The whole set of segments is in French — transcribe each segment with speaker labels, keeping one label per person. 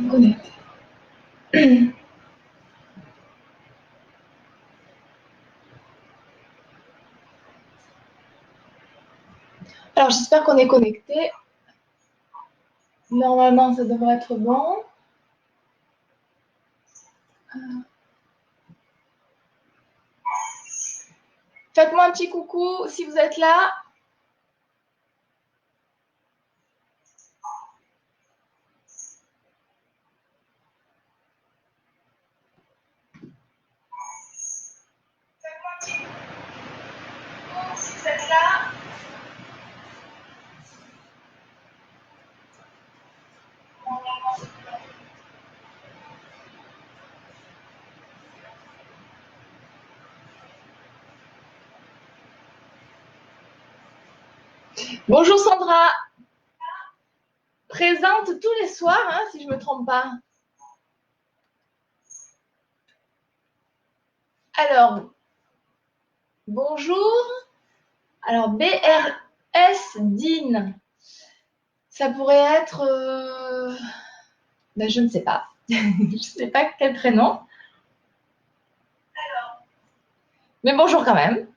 Speaker 1: Connecté. Alors, j'espère qu'on est connecté. Normalement, ça devrait être bon. Faites-moi un petit coucou si vous êtes là. Faites-moi un petit coucou si vous êtes là. Bonjour Sandra. Présente tous les soirs, hein, si je ne me trompe pas. Alors, bonjour. Alors, BRS DIN. Ça pourrait être... ben, je ne sais pas. Je ne sais pas quel prénom. Alors. Mais bonjour quand même.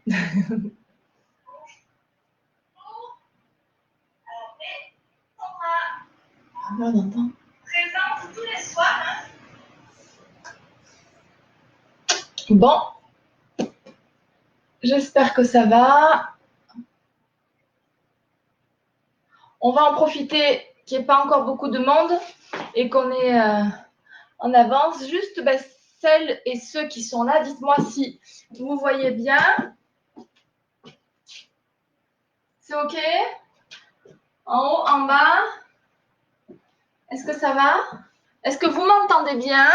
Speaker 1: On entend. Présente tous les soirs. Bon. J'espère que ça va. On va en profiter qu'il n'y ait pas encore beaucoup de monde et qu'on est en avance. Juste celles et ceux qui sont là, dites-moi si vous voyez bien. C'est OK? En haut, en bas? Est-ce que ça va? Est-ce que vous m'entendez bien?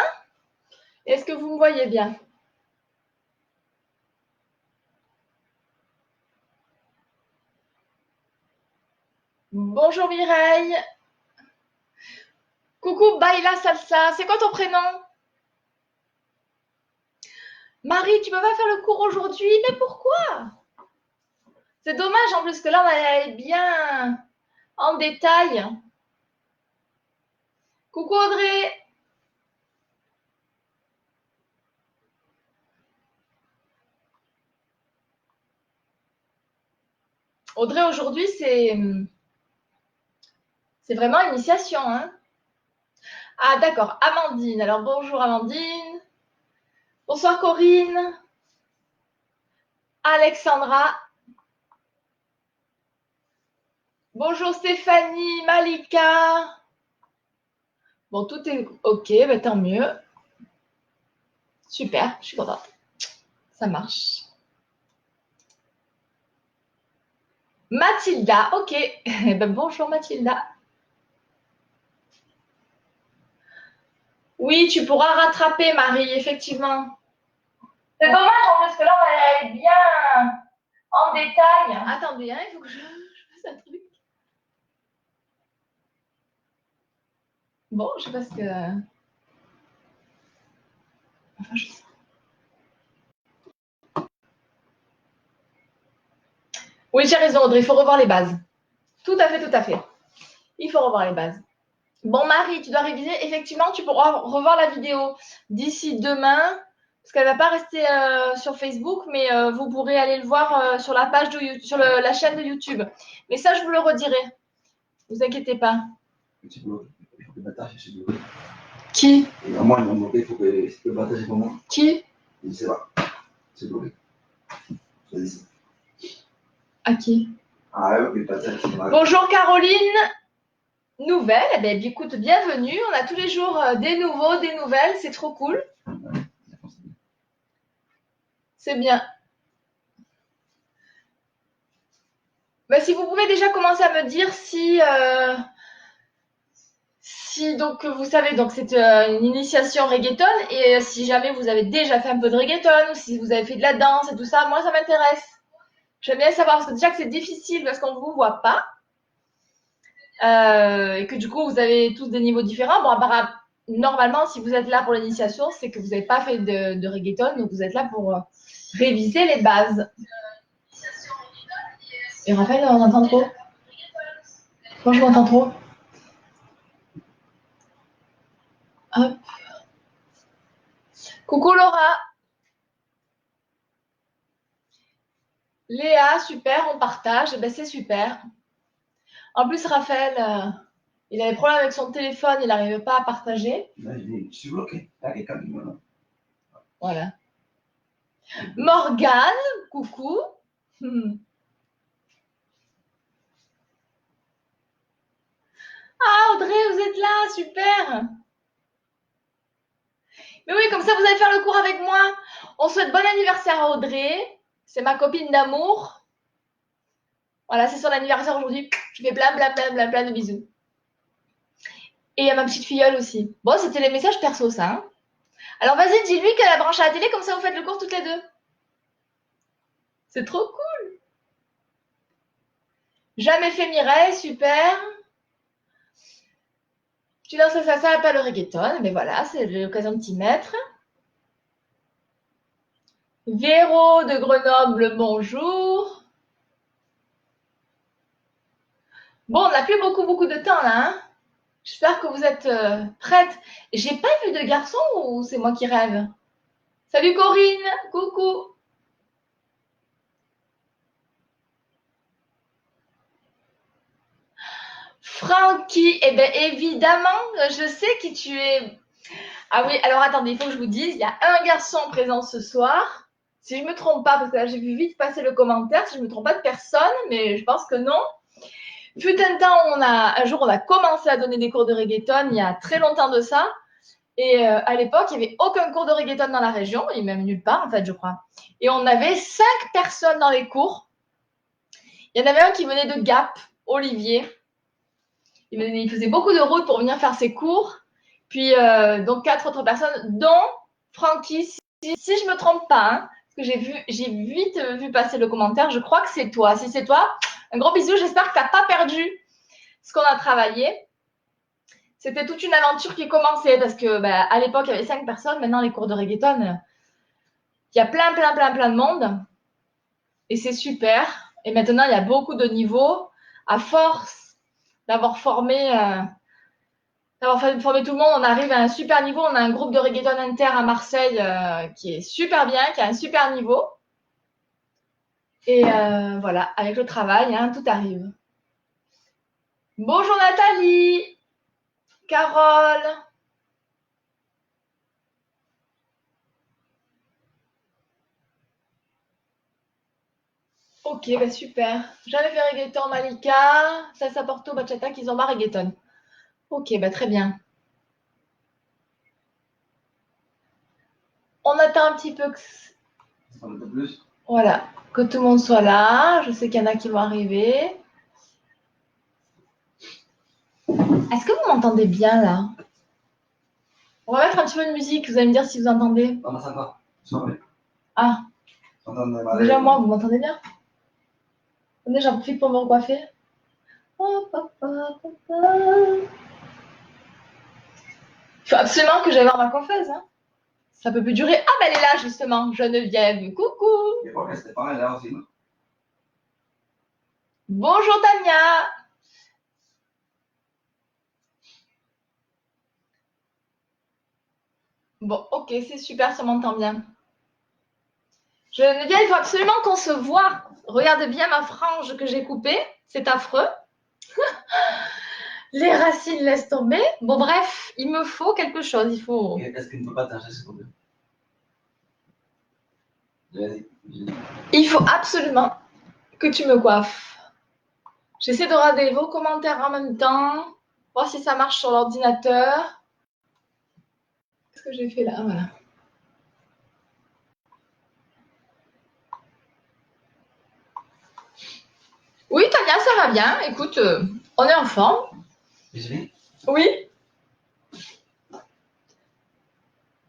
Speaker 1: Est-ce que vous me voyez bien? Bonjour Mireille. Coucou Baila Salsa. C'est quoi ton prénom? Marie, tu peux pas faire le cours aujourd'hui? Mais pourquoi? C'est dommage en plus que là, on allait bien en détail. Coucou Audrey. Audrey, aujourd'hui, c'est vraiment initiation. Hein. Ah, d'accord. Amandine. Alors, bonjour Amandine. Bonsoir Corinne. Alexandra. Bonjour Stéphanie, Malika. Bon, tout est OK, bah, tant mieux. Super, je suis contente. Ça marche. Mathilda, OK. Ben, bonjour Mathilda. Oui, tu pourras rattraper Marie, effectivement. C'est dommage parce que là, on va aller bien en détail. Attendez, hein, il faut que je fasse un truc. Bon, je sais pas ce que... Enfin, je sais. Oui, j'ai raison, Audrey, il faut revoir les bases. Tout à fait, tout à fait. Il faut revoir les bases. Bon, Marie, tu dois réviser. Effectivement, tu pourras revoir la vidéo d'ici demain, parce qu'elle ne va pas rester sur Facebook, mais vous pourrez aller le voir sur la page de YouTube, sur la chaîne de YouTube. Mais ça, je vous le redirai. Ne vous inquiétez pas.
Speaker 2: Petit peu, il faut que le partage chez lui.
Speaker 1: Qui?
Speaker 2: Et à moi, il m'a demandé, il faut que le partage pour moi.
Speaker 1: Qui?
Speaker 2: Je ne sais pas. C'est bloqué. Vas-y.
Speaker 1: À qui?
Speaker 2: Ah ouais, le partage, c'est mal.
Speaker 1: Bonjour Caroline. Nouvelle, eh bien, écoute, bienvenue. On a tous les jours des nouveaux, des nouvelles. C'est trop cool. C'est bien. Bah, si vous pouvez déjà commencer à me dire si donc vous savez, donc c'est une initiation reggaeton et si jamais vous avez déjà fait un peu de reggaeton ou si vous avez fait de la danse et tout ça, moi ça m'intéresse. J'aime bien savoir parce que déjà que c'est difficile parce qu'on ne vous voit pas et que du coup vous avez tous des niveaux différents. Bon, normalement, si vous êtes là pour l'initiation, c'est que vous n'avez pas fait de reggaeton, donc vous êtes là pour réviser les bases. Et Raphaël, on entend trop. Moi, je m'entends trop. Coucou Laura. Léa, super, on partage. Eh ben, c'est super. En plus, Raphaël, il a des problèmes avec son téléphone, il n'arrive pas à partager.
Speaker 2: Là, je suis bloqué. Là, les câbles, voilà.
Speaker 1: Voilà. Morgane, coucou. Ah, Audrey, vous êtes là, super. Mais oui, comme ça, vous allez faire le cours avec moi. On souhaite bon anniversaire à Audrey. C'est ma copine d'amour. Voilà, c'est son anniversaire aujourd'hui. Je fais plein de bisous. Et à ma petite filleule aussi. Bon, c'était les messages perso, ça. Hein. Alors, vas-y, dis-lui qu'elle a branché à la télé, comme ça, vous faites le cours toutes les deux. C'est trop cool. Jamais fait Mireille, super. Tu danses ça, pas le reggaeton, mais voilà, c'est l'occasion de t'y mettre. Véro de Grenoble, bonjour. Bon, on n'a plus beaucoup de temps là. Hein. J'espère que vous êtes prêtes. J'ai pas vu de garçon ou c'est moi qui rêve? Salut Corinne, coucou. Francky, eh bien évidemment, je sais qui tu es. Ah oui, alors attendez, il faut que je vous dise, il y a un garçon présent ce soir. Si je ne me trompe pas, parce que là j'ai vu vite passer le commentaire, si je ne me trompe pas de personne, mais je pense que non. Fut un temps, un jour, on a commencé à donner des cours de reggaeton, il y a très longtemps de ça. Et à l'époque, il n'y avait aucun cours de reggaeton dans la région, et même nulle part, en fait, je crois. Et on avait 5 personnes dans les cours. Il y en avait un qui venait de Gap, Olivier. Il faisait beaucoup de route pour venir faire ses cours. Puis, donc, 4 autres personnes, dont Francky, si je ne me trompe pas, hein, parce que j'ai vite vu passer le commentaire, je crois que c'est toi. Si c'est toi, un gros bisou, j'espère que tu n'as pas perdu ce qu'on a travaillé. C'était toute une aventure qui commençait parce que à l'époque, il y avait 5 personnes. Maintenant, les cours de reggaeton, il y a plein de monde. Et c'est super. Et maintenant, il y a beaucoup de niveaux. À force d'avoir formé tout le monde, on arrive à un super niveau. On a un groupe de reggaeton inter à Marseille qui est super bien, qui a un super niveau. Et voilà, avec le travail, hein, tout arrive. Bonjour Nathalie, Carole. Ok, bah super. J'avais fait reggaeton Malika, Salsa Porto, Bachata, Kizomba, reggaeton. Ok, bah très bien. On attend un petit peu que...
Speaker 2: Un peu plus.
Speaker 1: Voilà, que tout le monde soit là. Je sais qu'il y en a qui vont arriver. Est-ce que vous m'entendez bien là? On va mettre un petit peu de musique, vous allez me dire si vous entendez.
Speaker 2: Non, mais ça va.
Speaker 1: Ah, déjà moi, vous m'entendez bien? Attendez, j'en profite pour me recoiffer. Il faut absolument que j'aille voir ma coiffeuse. Hein. Ça peut plus durer. Ah, bah elle est là justement, Geneviève. Coucou.
Speaker 2: Il faut rester pareil là aussi.
Speaker 1: Bonjour Tania. Bon, ok, c'est super, ça m'entend bien. Geneviève, il faut absolument qu'on se voit. Regarde bien ma frange que j'ai coupée. C'est affreux. Les racines laissent tomber. Bon, bref, il me faut quelque chose. Il faut.
Speaker 2: Est-ce qu'il ne peut pas t'arracher ce problème?
Speaker 1: Il faut absolument que tu me coiffes. J'essaie de regarder vos commentaires en même temps. Voir si ça marche sur l'ordinateur. Qu'est-ce que j'ai fait là? Voilà. Oui, Tania, ça va bien. Écoute, on est en forme. Oui.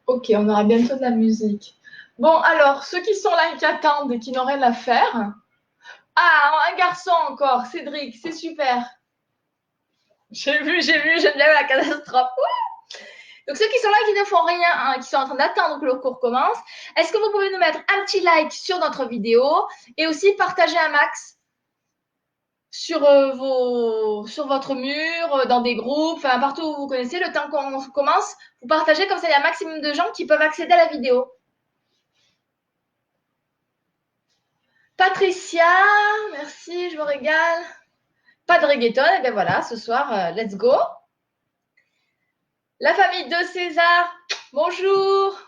Speaker 1: Ok, on aura bientôt de la musique. Bon, alors, ceux qui sont là et qui attendent et qui n'ont rien à faire. Ah, un garçon encore, Cédric, c'est super. J'ai vu, j'aime bien la catastrophe. Ouais. Donc, ceux qui sont là et qui ne font rien, hein, qui sont en train d'attendre que le cours commence, est-ce que vous pouvez nous mettre un petit like sur notre vidéo et aussi partager un max? sur votre mur, dans des groupes, enfin partout où vous connaissez. Le temps qu'on commence, vous partagez, comme ça il y a un maximum de gens qui peuvent accéder à la vidéo. Patricia, merci, je me régale. Pas de reggaeton, et bien voilà, ce soir, let's go. La famille de César, bonjour.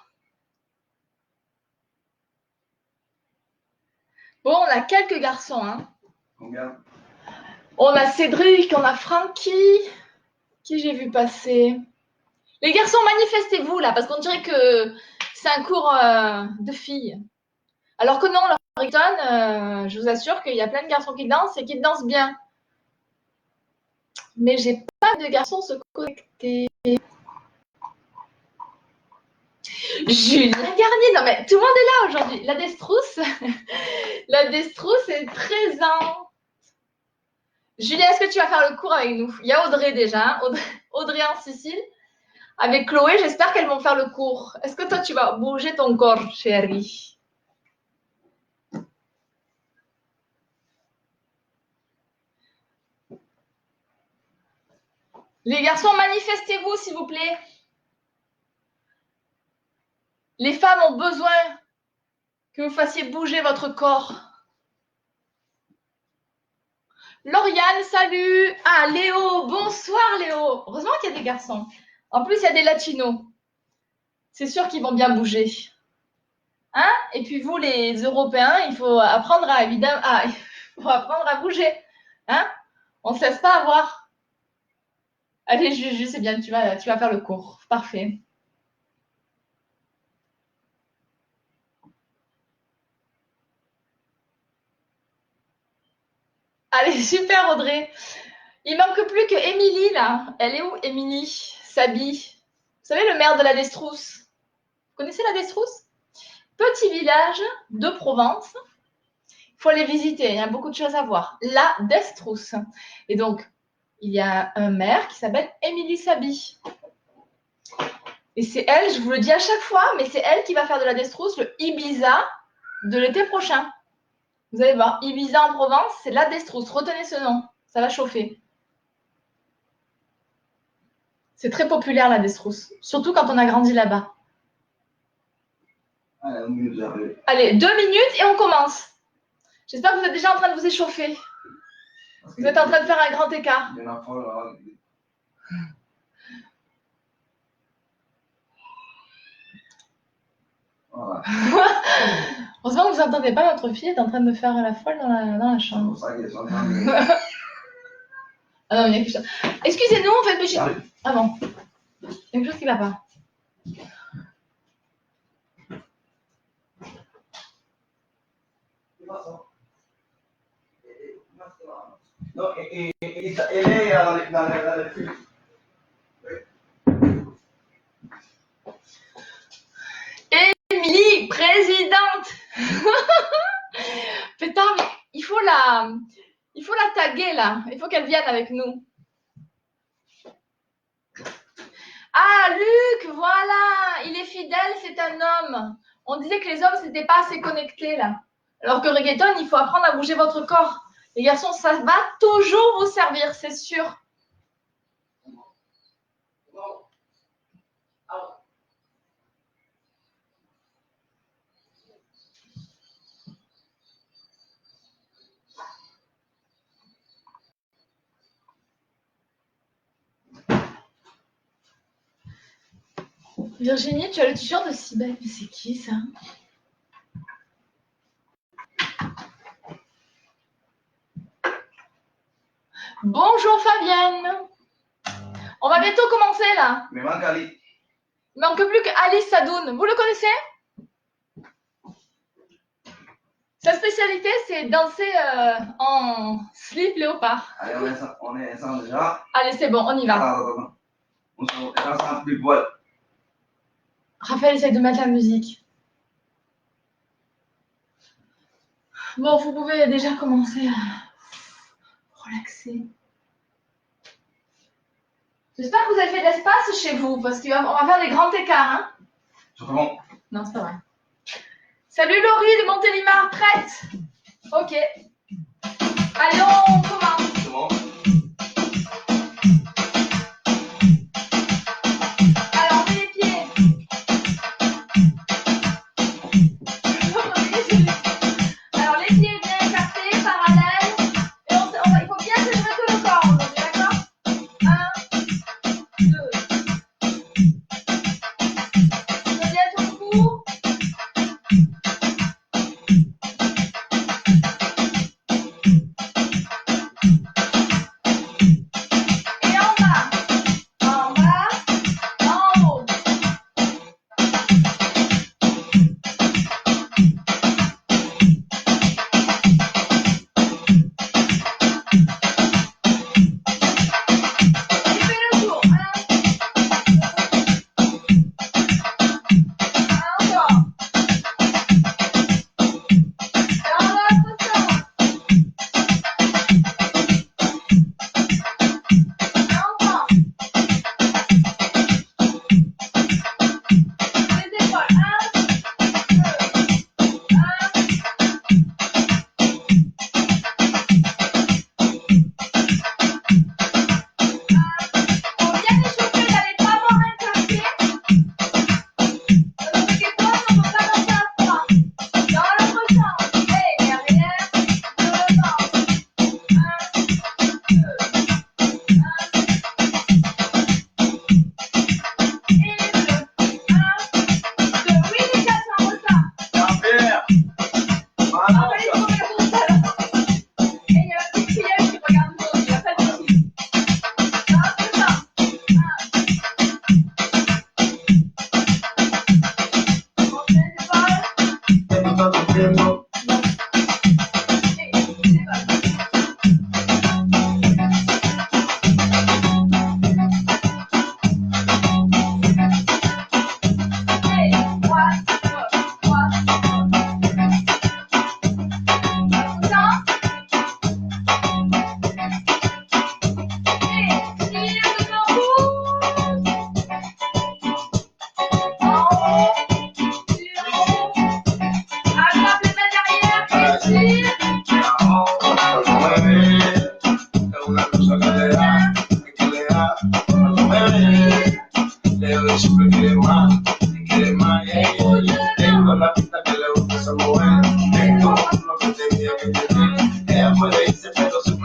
Speaker 1: Bon, on a quelques garçons, hein.
Speaker 2: Combien?
Speaker 1: On a Cédric, on a Francky, qui j'ai vu passer. Les garçons, manifestez-vous là, parce qu'on dirait que c'est un cours de filles. Alors que non, le reggaeton, je vous assure qu'il y a plein de garçons qui dansent et qui dansent bien. Mais j'ai pas de garçons se connecter. Julien Garnier, non mais tout le monde est là aujourd'hui. La Destrousse, la Destrousse est présente. Julien, est-ce que tu vas faire le cours avec nous? Il y a Audrey déjà, hein, Audrey en Sicile. Avec Chloé, j'espère qu'elles vont faire le cours. Est-ce que toi, tu vas bouger ton corps, chérie? Les garçons, manifestez-vous, s'il vous plaît. Les femmes ont besoin que vous fassiez bouger votre corps. Lauriane, salut. Ah, Léo, bonsoir Léo. Heureusement qu'il y a des garçons. En plus, il y a des latinos. C'est sûr qu'ils vont bien bouger. Hein? Et puis vous, les Européens, il faut apprendre à, évidemment, il faut apprendre à bouger. Hein? On ne se laisse pas avoir. Allez, Juju, c'est bien, tu vas faire le cours. Parfait. Allez, super Audrey. Il manque plus que Émilie là. Elle est où Émilie? Sabi. Vous savez le maire de la Destrousse? Vous connaissez la Destrousse? Petit village de Provence. Il faut aller visiter, il y a beaucoup de choses à voir. La Destrousse. Et donc, il y a un maire qui s'appelle Émilie Sabi. Et c'est elle, je vous le dis à chaque fois, mais c'est elle qui va faire de la Destrousse le Ibiza de l'été prochain. Vous allez voir, Ibiza en Provence, c'est la Destrousse. Retenez ce nom, ça va chauffer. C'est très populaire la Destrousse, surtout quand on a grandi là-bas. Allez, 2 minutes et on commence. J'espère que vous êtes déjà en train de vous échauffer. Vous êtes en train de faire un grand écart. Voilà. Heureusement que vous n'entendez pas, notre fille est en train de faire la folle dans la chambre. Ah non, il y a quelque chose. Excusez-nous, en fait, mais ah bon. Il y a quelque chose qui ne va pas.
Speaker 2: Non, elle est dans le film.
Speaker 1: Émilie, présidente. Putain, mais il faut la taguer là. Il faut qu'elle vienne avec nous. Ah, Luc, voilà. Il est fidèle, c'est un homme. On disait que les hommes, n'étaient pas assez connectés là. Alors que reggaeton, il faut apprendre à bouger votre corps. Les garçons, ça va toujours vous servir, c'est sûr. Virginie, tu as le t-shirt de Cybèle. Mais c'est qui ça? Bonjour Fabienne. On va bientôt commencer là.
Speaker 2: Mais manque Ali.
Speaker 1: Il manque plus qu'Alice Sadoun. Vous le connaissez? Sa spécialité, c'est danser en slip léopard.
Speaker 2: Allez, on est ensemble déjà.
Speaker 1: Allez, c'est bon, on y va.
Speaker 2: Attends. On est ensemble plus poil.
Speaker 1: Raphaël essaie de mettre la musique. Bon, vous pouvez déjà commencer à relaxer. J'espère que vous avez fait de l'espace chez vous, parce qu'on va faire des grands écarts. Hein.
Speaker 2: C'est bon.
Speaker 1: Non, c'est pas vrai. Salut Laurie de Montélimar, prête? Ok. Allez, on commence.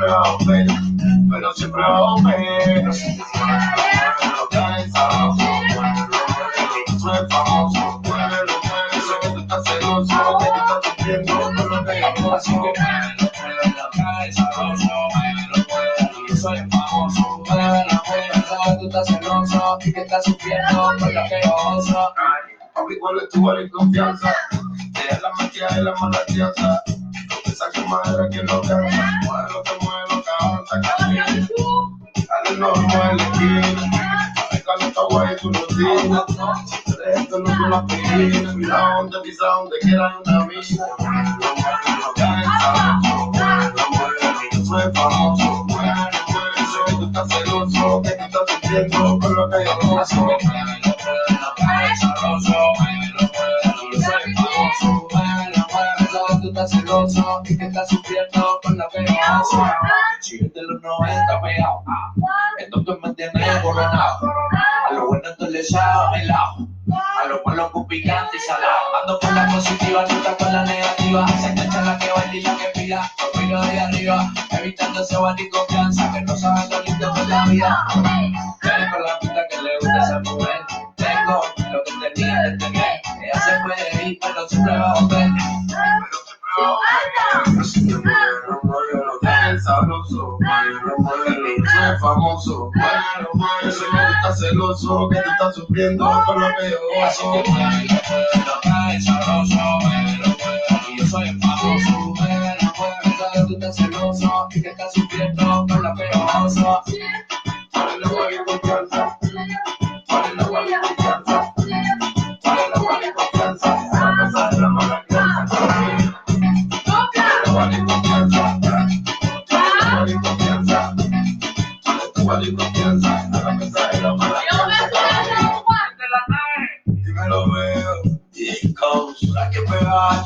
Speaker 2: siempre va a volver, pero siempre va a volver. Lo caes sabroso, tú eres famoso, muévelo, sé que tú estás celoso, que tú estás sufriendo por lo que yo hago. Así que muévelo, caes sabroso, muévelo, yo soy famoso, muévelo, tú estás celoso y que estás sufriendo por lo que yo uso. Papi, ¿cuál es tu valor y confianza? Deja la mentira y la mala crianza. No te saques madera que no cansa. Muévelo, te muévelo, cabrón, saca bien. Dale, no, mueve la esquina. Déjalo, está guay tu rutina. Esto no es una piscina. Cuidado donde pisa, donde quiera hay una mina. Yo soy famoso. Sé que tú estás celoso, que tú estás sufriendo por lo que yo paso. Tú estás celoso y que estás sufriendo con la pegajosa. Chile de los 90 pegado. Esto que me tiene coronado. A lo bueno esto le echaba melado. A lo malo con picante y salado. Ando con la positiva, nunca con la negativa. Se engancha la que baila y la que pila. Lo miro de arriba, evitando ese van y confianza. Que no sabe lo lindo que es la vida. Dale con la puta que le gusta esa mujer. Tengo lo que tenía que tener. Ella se puede ir, pero siempre va a volver. Sabroso, soy famoso, sé que tú estás celoso, que tú estás sufriendo por lo que yo gozo. Sabroso, y yo soy famoso, sé que tú estás celoso y que estás sufriendo por lo que yo gozo. Vale la guay y confianza, vale la guay y confianza, vale la guay y confianza, a pesar de la mala crianza. Vale confianza, vale confianza, vale confianza, a pesar de la mala crianza. Dímelo veo, chicos, hay que pegar.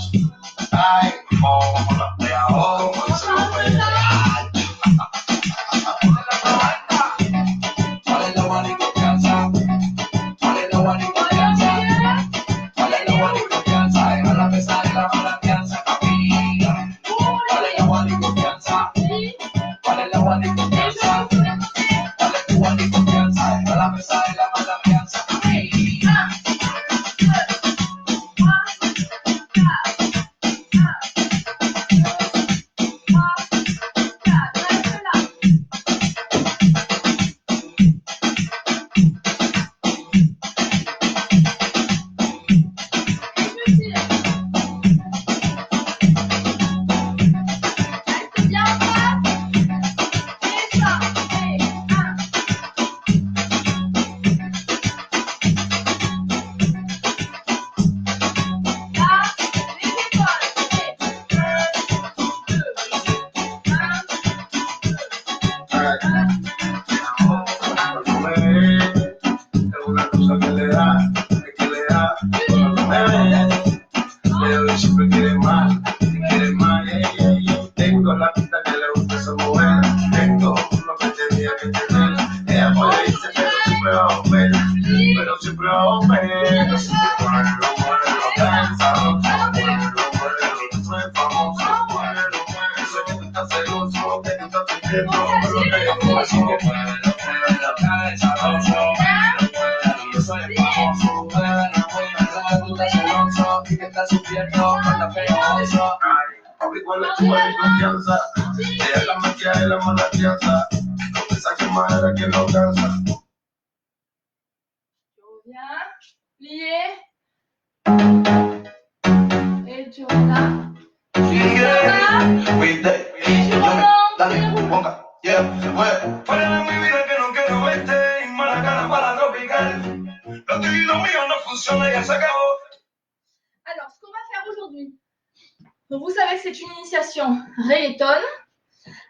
Speaker 2: Ay, como la pega, como se lo pega. Vale la vale confianza, vale la vale confianza, vale la vale confianza, a pesar de la mala crianza. Vale la vale confianza, vale la vale confianza, vale tu vale confianza, a pesar de la mala crianza. Es una cosa que le da, cuando me ve, pero siempre quiere más, tengo la pinta que le gusta esa mujer, tengo lo que tenía que tener, ella puede irse pero siempre va a volver, soy famoso, sé que tú estás celoso, que tú estás sufriendo por lo que yo así que yo soy famoso, tú estás celoso y que estás sufriendo por lo que yo uso. Papi, ¿cuál es tu buena confianza? Deja la mentira y la mala crianza. No te saques madera que no cansa.
Speaker 1: Bien, plié. Et tu regardes.
Speaker 2: Dale, ponga, yeah, fuera de mi vida que no quiero verte, y mala cara para tropical. Lo tuyo y lo mío no funciona, ya se acabó.
Speaker 1: Alors, ce qu'on va faire aujourd'hui, donc vous savez que c'est une initiation reggaeton,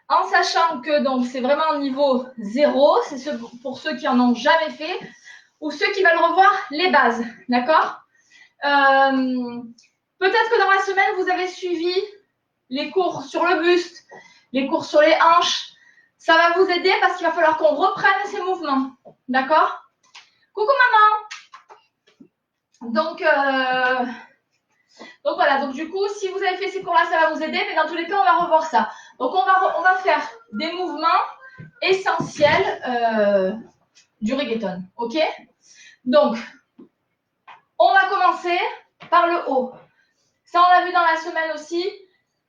Speaker 1: en sachant que donc c'est vraiment niveau 0, c'est pour ceux qui en ont jamais fait, ou ceux qui veulent revoir les bases, d'accord? Peut-être que dans la semaine, vous avez suivi les cours sur le buste, les cours sur les hanches. Ça va vous aider parce qu'il va falloir qu'on reprenne ces mouvements, d'accord? Coucou maman. Donc voilà, donc du coup, si vous avez fait ces cours-là, ça va vous aider, mais dans tous les cas, on va revoir ça. Donc, on va faire des mouvements essentiels du reggaeton. OK? Donc, on va commencer par le haut. Ça, on l'a vu dans la semaine aussi.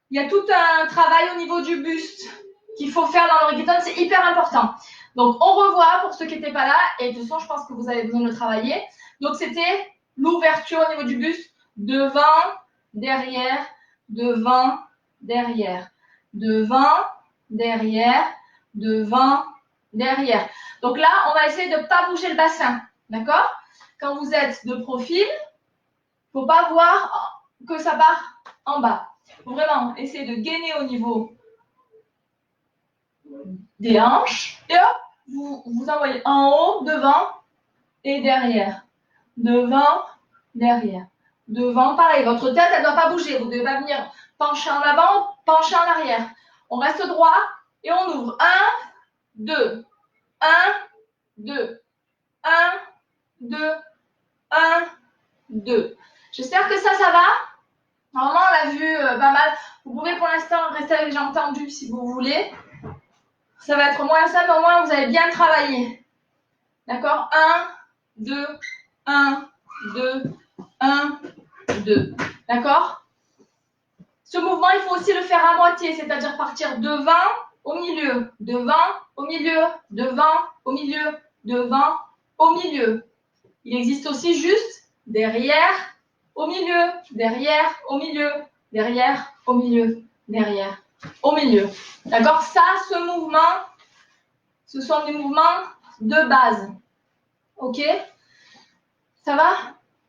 Speaker 1: Il y a tout un travail au niveau du buste qu'il faut faire dans le reggaeton. C'est hyper important. Donc, on revoit pour ceux qui n'étaient pas là. Et de toute façon, je pense que vous avez besoin de le travailler. Donc, c'était l'ouverture au niveau du buste. Devant, derrière, devant, derrière. Devant, derrière, devant, derrière. Donc là, on va essayer de ne pas bouger le bassin. D'accord? Quand vous êtes de profil, il ne faut pas voir que ça part en bas. Il faut vraiment essayer de gainer au niveau des hanches. Et hop, vous envoyez en haut, devant et derrière. Devant, derrière. Devant, pareil. Votre tête, elle ne doit pas bouger. Vous ne devez pas venir pencher en avant, pencher en arrière. On reste droit et on ouvre. 1, 2, 1, 2, 1, 2, 1, 2. J'espère que ça va. Normalement, on l'a vu pas mal. Vous pouvez pour l'instant rester avec les jambes tendues si vous voulez. Ça va être moins ça, mais au moins vous avez bien travaillé. D'accord? 1, 2, 1, 2, 1, 2. D'accord? Ce mouvement, il faut aussi le faire à moitié, c'est-à-dire partir devant, au milieu, devant, au milieu, devant, au milieu, devant, au milieu. Il existe aussi juste derrière, au milieu, derrière, au milieu, derrière, au milieu, derrière, au milieu. D'accord? Ça, ce mouvement, ce sont des mouvements de base. Ok? Ça va?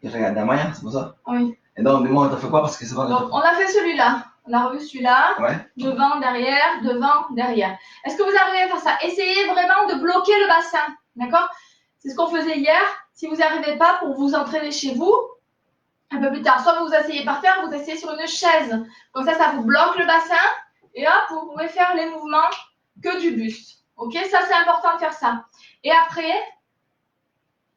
Speaker 3: Il regarde la moyenne, c'est pour ça?
Speaker 1: Oui.
Speaker 3: Et donc, dis-moi, t'as fait quoi parce que c'est pas.
Speaker 1: Donc, on a fait celui-là. On a revu celui-là.
Speaker 3: Ouais.
Speaker 1: Devant, derrière. Est-ce que vous arrivez à faire ça? Essayez vraiment de bloquer le bassin. D'accord? C'est ce qu'on faisait hier. Si vous n'y arrivez pas, pour vous entraîner chez vous, un peu plus tard, soit vous vous asseyez par terre, vous asseyez sur une chaise. Comme ça vous bloque le bassin. Et hop, vous pouvez faire les mouvements que du buste. Ok? Ça, c'est important de faire ça. Et après,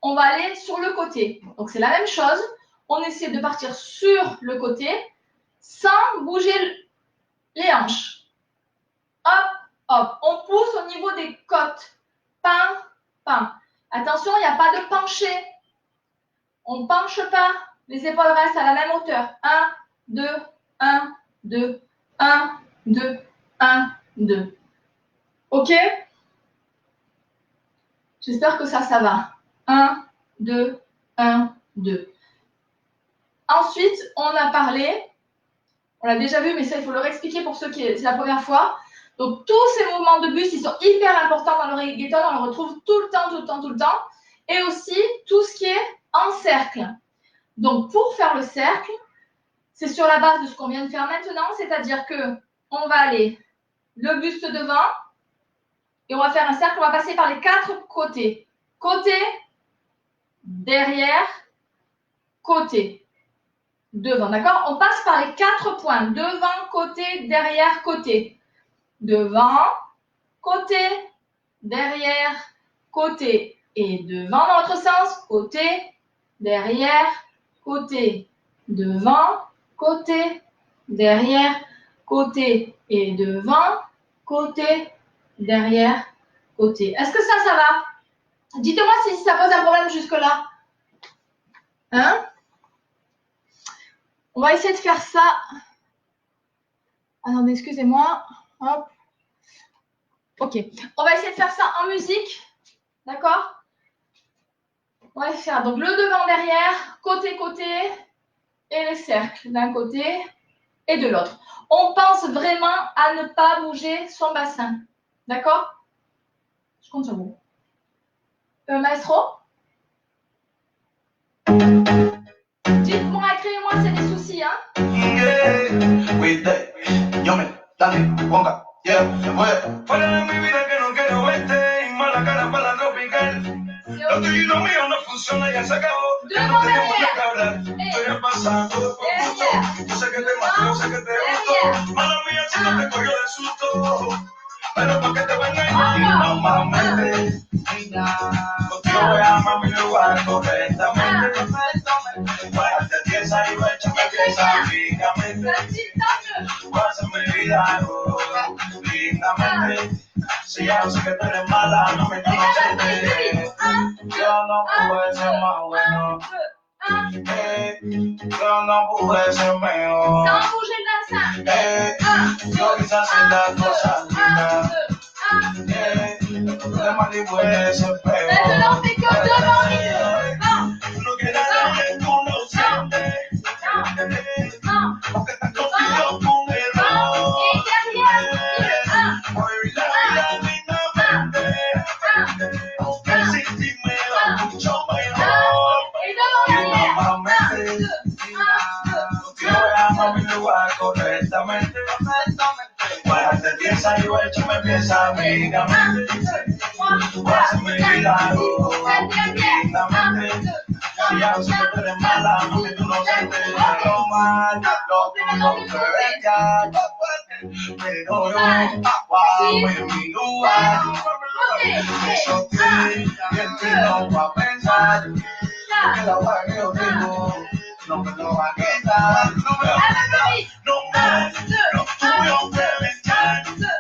Speaker 1: on va aller sur le côté. Donc, c'est la même chose. On essaie de partir sur le côté sans bouger les hanches. Hop, hop. On pousse au niveau des côtes. Pin, pin. Attention, il n'y a pas de pencher. On ne penche pas. Les épaules restent à la même hauteur. 1, 2, 1, 2, 1, 2, 1, 2. OK? J'espère que ça va. 1, 2, 1, 2. Ensuite, on a parlé, on l'a déjà vu, mais ça, il faut le réexpliquer pour ceux qui c'est la première fois. Donc, tous ces mouvements de buste, ils sont hyper importants dans le reggaeton. On le retrouve tout le temps. Et aussi, tout ce qui est en cercle. Donc, pour faire le cercle, c'est sur la base de ce qu'on vient de faire maintenant, c'est-à-dire qu'on va aller le buste devant et on va faire un cercle, on va passer par les 4 côtés. Côté, derrière, côté, devant, d'accord? On passe par les 4 points, devant, côté, derrière, côté. Devant, côté, derrière, côté et devant dans l'autre sens, côté, derrière, côté, devant, côté, derrière, côté et devant, côté, derrière, côté. Est-ce que ça va? Dites-moi si ça pose un problème jusque-là. Hein? On va essayer de faire ça. Attendez, excusez-moi. Hop. Ok. On va essayer de faire ça en musique. D'accord? On va faire donc le devant, derrière, côté, côté et les cercles d'un côté et de l'autre. On pense vraiment à ne pas bouger son bassin. D'accord? Je compte sur vous. Maestro? Dites-moi, écrivez-moi, c'est des soucis, hein?
Speaker 2: Dale, ponga, yeah, fuera de mi vida que no quiero verte y mala cara para la tropical. Lo tuyo y lo mío no funciona, ya se acabó. No tenemos nada que hablar. Estoy pasando por gusto. Yo sé que te mato, yo sé que te gustó. Mala mía si no te cogió de susto. Pero ¿por qué te voy a engañar? No mames. Contigo voy a amar mi lugar correctamente. Bájate pieza y échame pieza fijamente. Pasa mi vida, Mínimamente, si ya sé que tú eres mala, no me inocente. Yo no pude ser más bueno. Yo no pude ser mejor.
Speaker 1: Sans bouger de la salle.
Speaker 2: Yo quise hacer las cosas lindas. De mal y puede ser peor.
Speaker 1: Maintenant, on fait que devant les deux.
Speaker 2: No queda nadie conociente. Porque estás confundido con error.
Speaker 1: Et derrière,
Speaker 2: Hoy la vida dignamente. Aunque sin ti me va mucho mejor.
Speaker 1: et devant
Speaker 2: Y
Speaker 1: l'arrière.
Speaker 2: normalmente yo amo mi lugar correctamente. Párate piensa y voy me piensa amigamente. Hace mi vida dignamente. Si ya sé que tú eres mala, no me inocente. Lo mal, lo que no te ya. Pero yo hago en mi lugar. Eso que el que no va a pensar. Que la guay que yo tengo no me lo va a quitar. No tuyo que me encanta.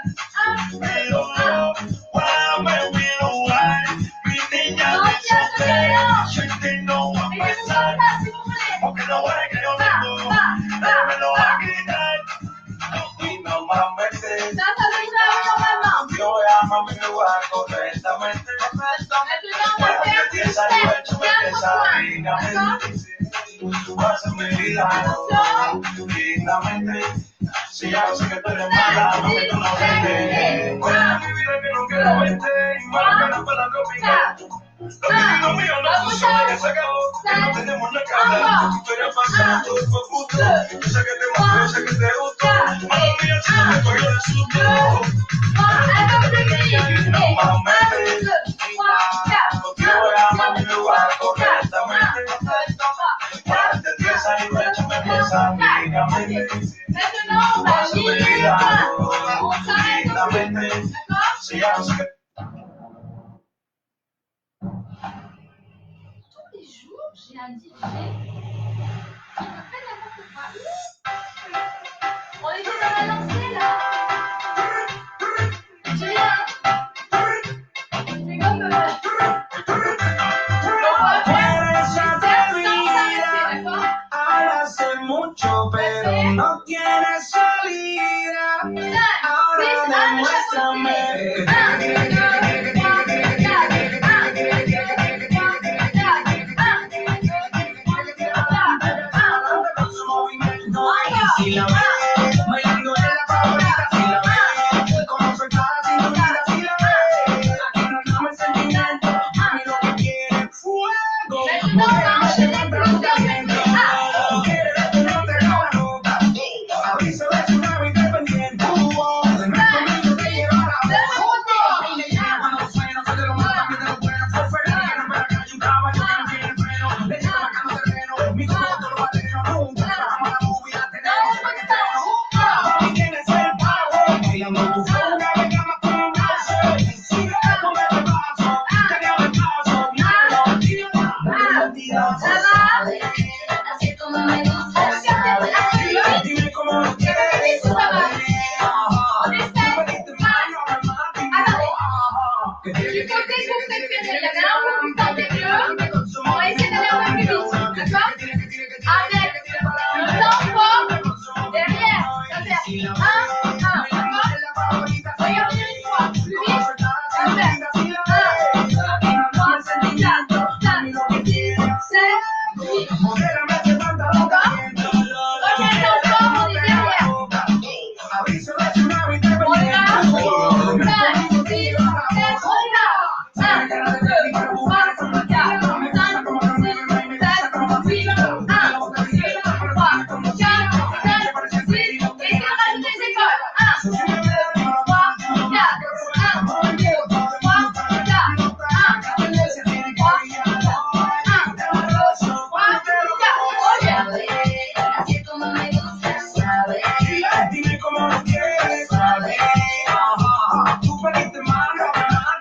Speaker 2: Pero yo guárdame en mi lugar. Mi niña de soltera. Soy que no va a
Speaker 1: Et je vous
Speaker 2: pensar.
Speaker 1: ça, si vous voulez.
Speaker 2: Porque la guay que yo tengo no me lo va a quitar. Y normalmente
Speaker 1: Ça vous arrive normalement.
Speaker 2: yo amo mi lugar correctamente.
Speaker 1: Maintenant, on va faire du step.
Speaker 2: Si ya sé que tú eres mala, no me conoces. Cuenta mi vida que no quiero verte y marca para complicar. Lo que digo mío no funciona, ya se acabó. Que no tenemos nada que hablar. Tu historia pasada, todo fue justo. Yo sé que te mostré, yo sé que te gustó. Mala mía, si no me cogió de susto. Normalmente, yo amo mi lugar correctamente. Párate piensa y me piensa amigamente.
Speaker 1: on va
Speaker 2: Paso mi
Speaker 1: lire
Speaker 2: vida
Speaker 1: on s'arrête.
Speaker 2: dignamente.
Speaker 1: D'accord?
Speaker 2: Si ya sé que
Speaker 1: Tous les jours, j'ai un DJ qui me fait n'importe quoi. On était dans la lancée là. J'ai rien. C'est comme. On va faire. Sans s'arrêter, d'accord?
Speaker 2: hablas mucho, pero no tienes salida. Ahora demuéstrame. Su movimiento y si la ves, bailando es la favorita. Si la ves, como suelta la cinturita. Si la ves, aquí no llama el sentimiento. A mí lo que quiere es fuego. Mujer, no se levanta tu caliente. Quiere de tu no te da la nota. Aviso de tsunami independiente. De nuevo conmigo te lleva la boca. Y le llama cuando los sueños soy de lo malo, también de lo bueno. Soy feliz que no me la calle un caballo que no tiene freno. Le llevo marcando terreno. Mi coto lo va a tener nunca. Bajamos la movie, la tenemos en el estreno. Y tienes el power. Bailando tu flow, una vez que me conoce. Sigue con este paso. Te dio el paso. Míralo, míralo.
Speaker 1: Así como me gusta, ¿sabes?
Speaker 2: Dime cómo lo quieres.
Speaker 1: Du côté groupe préféré, il y en a un peu plus fort que l'autre. On va essayer d'aller un peu plus vite, d'accord? Avec le temps fort derrière. Ça fait 1, 1, d'accord? Regardez une fois, plus vite. Ça fait 1, 2, 3, 4, 5, 6, 7, 8. D'accord? Ok, temps fort, on est derrière. On y va. 5, 6, 7, on y va. 1, 2, 3, 4, 5, 6, 7, 8. 1, 2, 3, 4, 5, 6. Essayez de rajouter les épaules. 1, 2, 3, 4. 1, 2, 3, 4. 1, 2, 3, 4. 1, 2, 3, 4. Ok.
Speaker 4: Así como me gusta, ¿sabes?
Speaker 2: Dime cómo lo quieres, ¿sabes? Tú pediste más,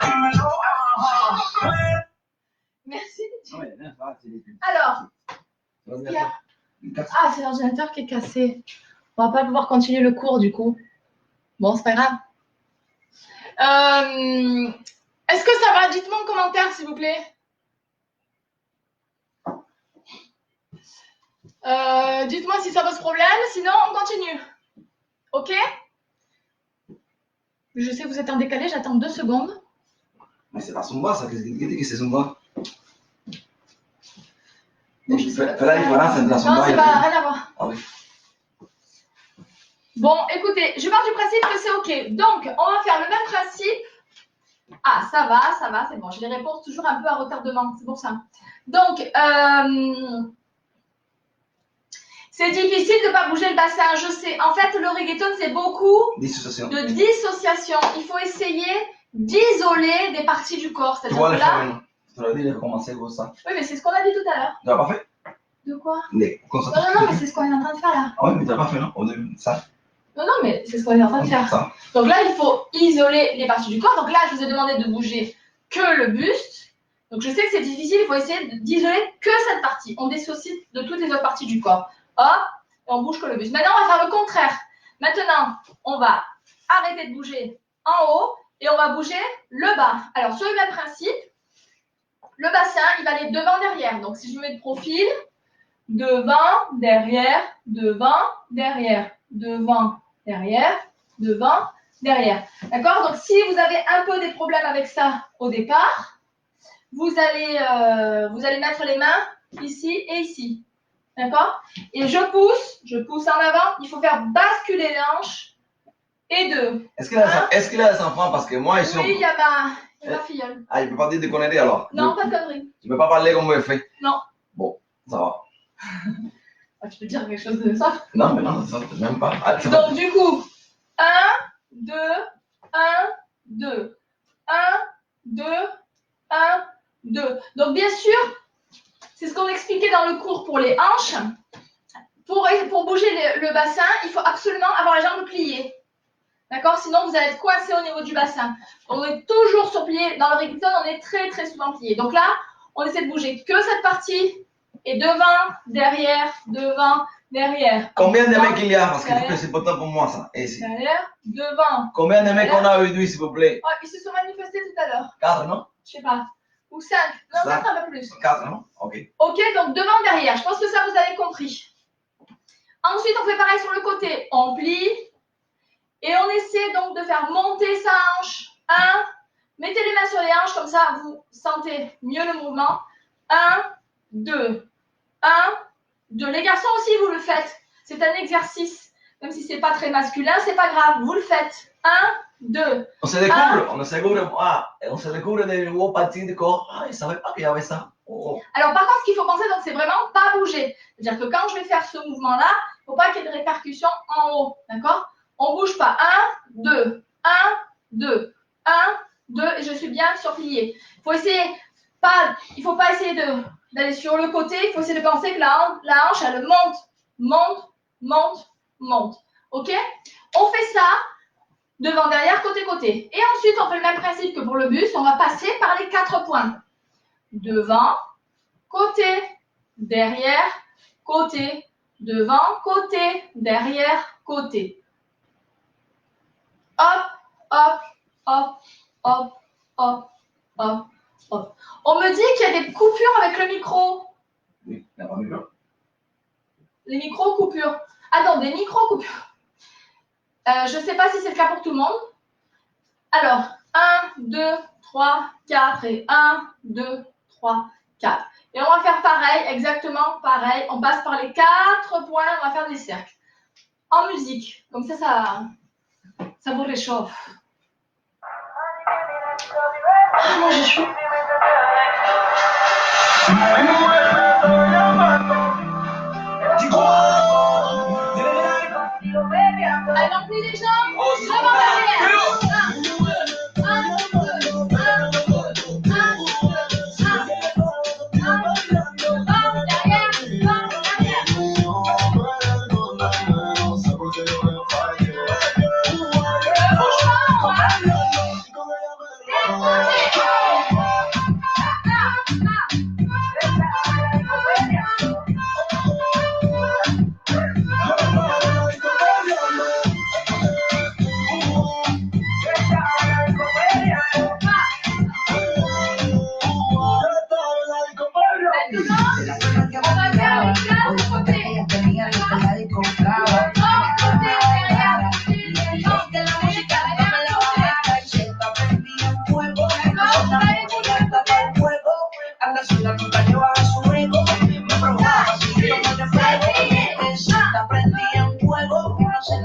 Speaker 2: dímelo.
Speaker 1: Merci.
Speaker 3: Non, mais là, ça va, c'est des pubs.
Speaker 1: Alors,
Speaker 3: Vas-y,
Speaker 1: il y a-
Speaker 3: il casse.
Speaker 1: ah, c'est l'ordinateur qui est cassé. On va pas pouvoir continuer le cours du coup. Bon, c'est pas grave. Est-ce que ça va? Dites-moi en commentaire, s'il vous plaît. Dites-moi si ça pose problème, sinon on continue. Ok? Je sais que vous êtes en décalé, j'attends 2 secondes.
Speaker 3: Mais c'est pas Zumba, ça. Qu'est-ce que c'est Zumba?
Speaker 1: Bon, je sais pas.
Speaker 3: Fais la différence entre la Zumba
Speaker 1: Non,
Speaker 3: et
Speaker 1: c'est
Speaker 3: la
Speaker 1: pas rien à voir.
Speaker 3: Ah oui.
Speaker 1: Bon, écoutez, je pars du principe que c'est ok. Donc, on va faire le même principe. Ah, ça va, c'est bon. J'ai les réponses toujours un peu à retardement, c'est pour ça. Donc, c'est difficile de ne pas bouger le bassin, je sais. En fait, le reggaeton, c'est beaucoup
Speaker 3: Dissociation.
Speaker 1: de dissociation. Il faut essayer d'isoler des parties du corps.
Speaker 3: Tu
Speaker 1: C'est-à-dire
Speaker 3: vois
Speaker 1: que
Speaker 3: le
Speaker 1: là...
Speaker 3: phénomène. Tu l'as dit, il a commencé à voir ça.
Speaker 1: Oui, mais c'est ce qu'on a dit tout à l'heure.
Speaker 3: Tu l'as pas fait?
Speaker 1: De quoi?
Speaker 3: Mais
Speaker 1: Non, mais c'est ce qu'on est en train de faire là.
Speaker 3: Ah oui, mais tu l'as pas fait, non? Au début, ça.
Speaker 1: Non, mais c'est ce qu'on est en train de faire.
Speaker 3: Ça.
Speaker 1: Donc là, il faut isoler les parties du corps. Donc là, je vous ai demandé de bouger que le buste. Donc je sais que c'est difficile, il faut essayer d'isoler que cette partie. On dissocie de toutes les autres parties du corps. Hop, et on bouge que le buste. Maintenant, on va faire le contraire. Maintenant, on va arrêter de bouger en haut et on va bouger le bas. Alors, sur le même principe, le bassin, il va aller devant, derrière. Donc, si je me mets de profil, devant, derrière, devant, derrière, devant, derrière, devant, derrière. D'accord? Donc, si vous avez un peu des problèmes avec ça au départ, vous allez mettre les mains ici et ici. D'accord? Et je pousse en avant. Il faut faire basculer les hanches. Et 2.
Speaker 3: Est-ce qu'il a des enfants? Parce que moi, ici.
Speaker 1: Oui, il y a ma filleule.
Speaker 3: Ah, il ne peut pas dire de conneries alors?
Speaker 1: Non, pas de conneries.
Speaker 3: Tu ne peux pas parler comme vous fait?
Speaker 1: Non.
Speaker 3: Bon, ça va.
Speaker 1: Ah, tu peux dire quelque chose de ça?
Speaker 3: Non, mais non, ça, même pas. Ah,
Speaker 1: donc, du coup, 1, 2, 1, 2. 1, 2, 1, 2. Donc, bien sûr, c'est ce qu'on expliquait dans le cours pour les hanches. Pour bouger le bassin, il faut absolument avoir les jambes pliées. D'accord? Sinon, vous allez être coincé au niveau du bassin. On est toujours sur plié. Dans le reggaeton, on est très, très souvent plié. Donc là, on essaie de bouger que cette partie. Et devant, derrière, devant, derrière.
Speaker 3: Combien de mecs il y a? Parce qu'il faut que c'est important pour moi, ça. Et ici.
Speaker 1: Derrière, devant.
Speaker 3: Combien de mecs on a aujourd'hui, s'il vous plaît?
Speaker 1: Oh, ils se sont manifestés tout à l'heure.
Speaker 3: 4, non?
Speaker 1: Je sais pas. Ou 5. Non, peut-être un peu plus.
Speaker 3: 4, non? Ok.
Speaker 1: Ok, donc devant, derrière. Je pense que ça, vous avez compris. Ensuite, on fait pareil sur le côté. On plie. Et on essaie donc de faire monter sa hanche. 1. Mettez les mains sur les hanches, comme ça, vous sentez mieux le mouvement. 1, 2. 1, 2. Les garçons aussi, vous le faites. C'est un exercice. Même si ce n'est pas très masculin, c'est pas grave. Vous le faites. 1, 2.
Speaker 3: On se découvre des nouveaux parties du corps. Ah, il ne savait pas qu'il y avait ça. Oh.
Speaker 1: Alors, par contre, ce qu'il faut penser, donc, c'est vraiment pas bouger. C'est-à-dire que quand je vais faire ce mouvement-là, il ne faut pas qu'il y ait de répercussions en haut. D'accord? On ne bouge pas. 1, 2. 1, 2. 1, 2. Et je suis bien sur plié. Il ne faut pas essayer d'aller sur le côté. Il faut essayer de penser que la hanche, elle monte, monte. OK? On fait ça devant, derrière, côté, côté. Et ensuite, on fait le même principe que pour le buste. On va passer par les 4 points. Devant, côté, derrière, côté, devant, côté, derrière, côté. Hop, hop, hop, hop, hop, hop, hop. On me dit qu'il y a des coupures avec le micro.
Speaker 3: Oui, il n'y a pas de micro.
Speaker 1: Les micro-coupures. Ah non, des micro-coupures. Je ne sais pas si c'est le cas pour tout le monde. Alors, 1, 2, 3, 4 et 1, 2, 3, 4. Et on va faire pareil, exactement pareil. On passe par les 4 points, on va faire des cercles. En musique. Comme ça vous réchauffe. Ah, moi, je suis... Allez, on plie les jambes. Devant, derrière. 1, 2, 1, 2, 1, 2, 1, 2, 1, 2, derrière,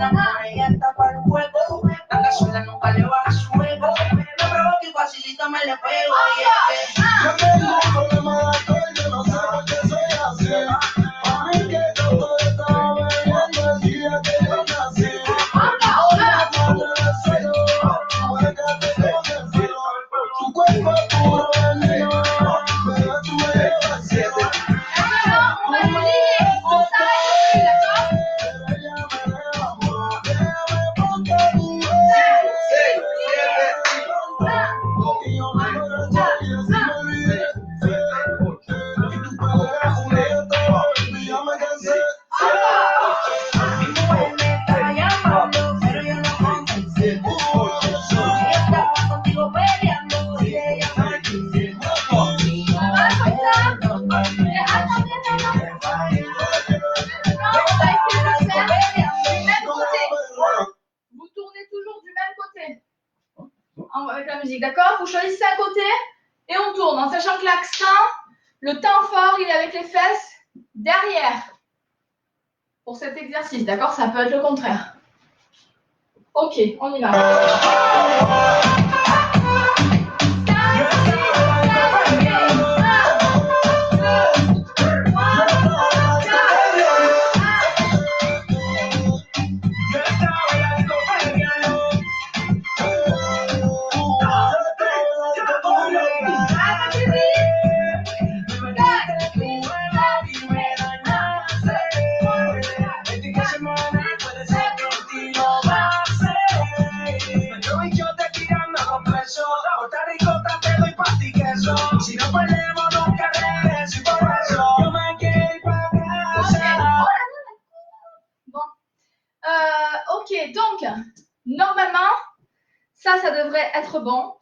Speaker 4: enamora y está para el juego. La cazuela nunca le baja su ego. Me provoca y facilito me le pego. Y es que
Speaker 2: Yo tengo un problema de alcohol, yo no sé por qué soy así. A mí que yo todo estaba bebiendo el día que yo nací. Ahora no de celo, muécate con el cielo. Tu cuerpo es puro veneno, pero tú me llevas al cielo.
Speaker 1: On va essayer, on s'arrête, d'accord?
Speaker 2: Pero ella me deja más. Déjame ponte tu y yo me emborracho y así me olvidé. Y tú peleas, Julieta, y ya me cansé.
Speaker 4: mi mujer me está llamando, pero yo no contesté. Ella estaba contigo peleando y ella me quise.
Speaker 1: Vous tournez toujours du même côté. Avec la musique, d'accord? Vous choisissez un côté et on tourne, en sachant que l'accent, le temps fort, il est avec les fesses derrière. Pour cet exercice, d'accord? Ça peut être le contraire. Ok, on y va.
Speaker 2: Si no perdemos nunca regreso y por eso yo me quiero ir para casa.
Speaker 1: Bon. Ok, donc, normalement, ça devrait être bon.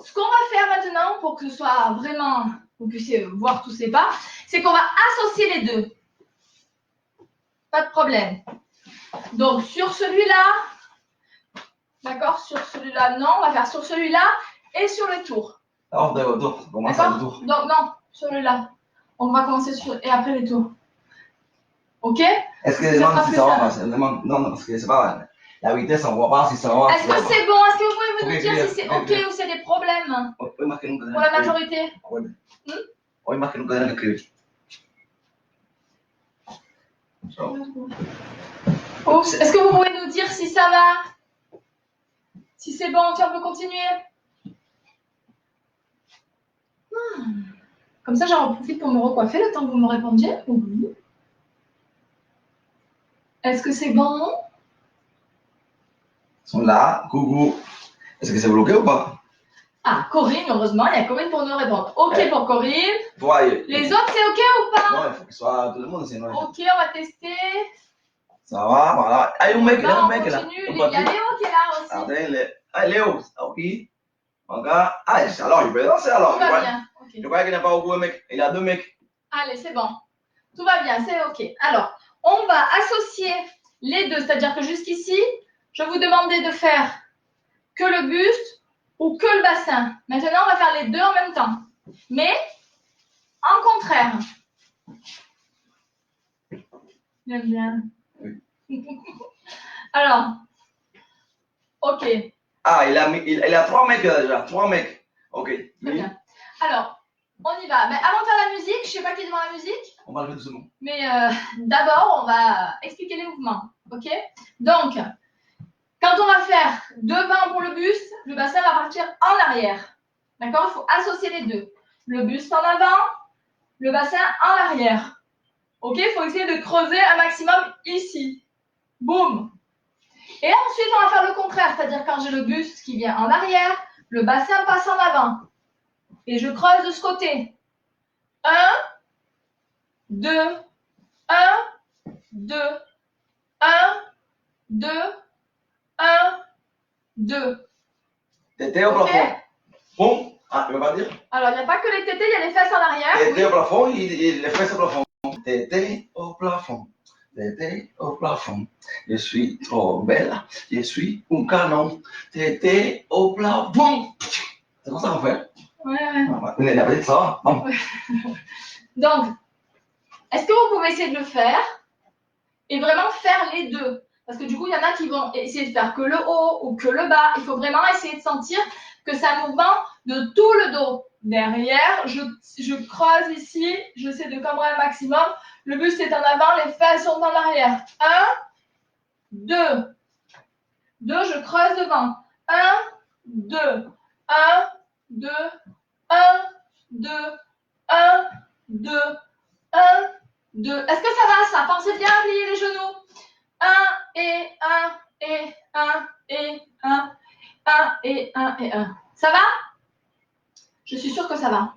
Speaker 1: Ce qu'on va faire maintenant, pour que ce soit vraiment, vous puissiez voir tous ces pas, c'est qu'on va associer les deux. Pas de problème. Donc, sur celui-là, d'accord, sur celui-là, non, on va faire sur celui-là et sur le tour.
Speaker 3: Alors, tour, commence à le tour.
Speaker 1: Donc, non, celui-là. On va commencer sur, et après les tours. Ok?
Speaker 3: Est-ce que demande si ça va? Non, parce que c'est pas la vitesse, on voit pas si ça va.
Speaker 1: Est-ce que c'est bon? Est-ce que vous pouvez me dire si c'est
Speaker 3: ok,
Speaker 1: ok ou c'est des problèmes
Speaker 3: Hoy más que nunca
Speaker 1: pour la majorité?
Speaker 3: Hoy más que nunca tienen que escribir.
Speaker 1: Oups, est-ce que vous pouvez nous dire si ça va? Si c'est bon, tu peux continuer? Comme ça, j'en profite pour me recoiffer le temps que vous me répondiez. Oui. Est-ce que c'est bon?
Speaker 3: Ils sont là, coucou. Est-ce que c'est bloqué ou pas?
Speaker 1: Ah, Corinne, heureusement, il y a Corinne pour nous répondre. Ok pour Corinne.
Speaker 3: Toi,
Speaker 1: Les autres, c'est ok ou pas?
Speaker 3: non, il faut que ce soit tout le monde, sinon.
Speaker 1: Ok, on va tester.
Speaker 3: Ça va, voilà. Ah, il y a un mec là,
Speaker 1: on
Speaker 3: un mec là.
Speaker 1: continue. Il y a Léo qui est là aussi.
Speaker 3: Attends, ah, Léo, ok. Encore. Ah, alors, il peut danser alors.
Speaker 1: Tout va bien. Okay.
Speaker 3: Je crois qu'il n'y a pas beaucoup de mecs. Il y a deux mecs.
Speaker 1: Allez, c'est bon. Tout va bien, c'est ok. Alors, on va associer les deux, c'est-à-dire que jusqu'ici, je vous demandais de faire que le buste ou que le bassin. Maintenant, on va faire les deux en même temps. Mais en contraire. J'aime bien.
Speaker 3: Oui.
Speaker 1: Alors, ok.
Speaker 3: Ah, il a trois mecs déjà. Trois mecs. Ok.
Speaker 1: Très bien. Alors, on y va. Mais avant de faire la musique, je ne sais pas qui est devant la musique.
Speaker 3: On va le faire doucement.
Speaker 1: Mais d'abord, on va expliquer les mouvements. Ok? Donc, quand on va faire devant pour le buste, le bassin va partir en arrière. D'accord? Il faut associer les deux. Le buste en avant, le bassin en arrière. Ok? Il faut essayer de creuser un maximum ici. Boum! Et ensuite, on va faire le contraire. C'est-à-dire quand j'ai le buste qui vient en arrière, le bassin passe en avant. Et je creuse de ce côté. 1, 2, 1, 2, 1, 2, 1, 2.
Speaker 3: Tété au plafond. Bon. Ah, tu veux pas dire?
Speaker 1: Alors, il n'y a pas que les tétés, il y a les fesses en arrière.
Speaker 3: Tété
Speaker 1: Oui.
Speaker 3: au plafond, il les fesses au plafond. Tété au plafond. Tété au plafond. Je suis trop belle. Je suis un canon. Tété au plafond. C'est comme ça qu'on fait.
Speaker 1: Ouais.
Speaker 3: La petite, ça va. Bon.
Speaker 1: Donc, est-ce que vous pouvez essayer de le faire et vraiment faire les deux? Parce que du coup, il y en a qui vont essayer de faire que le haut ou que le bas. Il faut vraiment essayer de sentir que c'est un mouvement de tout le dos. Derrière, je creuse ici, j'essaie de cambrer un maximum. Le buste est en avant, les fesses sont en arrière. 1, 2. 2, je creuse devant. 1, 2. 1, 2. 1, 2. 1, 2. 1, 2. Est-ce que ça va, ça? Pensez bien à plier les genoux. 1 et 1 et 1 et 1. 1 et 1 et 1. Ça va? Je suis sûre que ça va.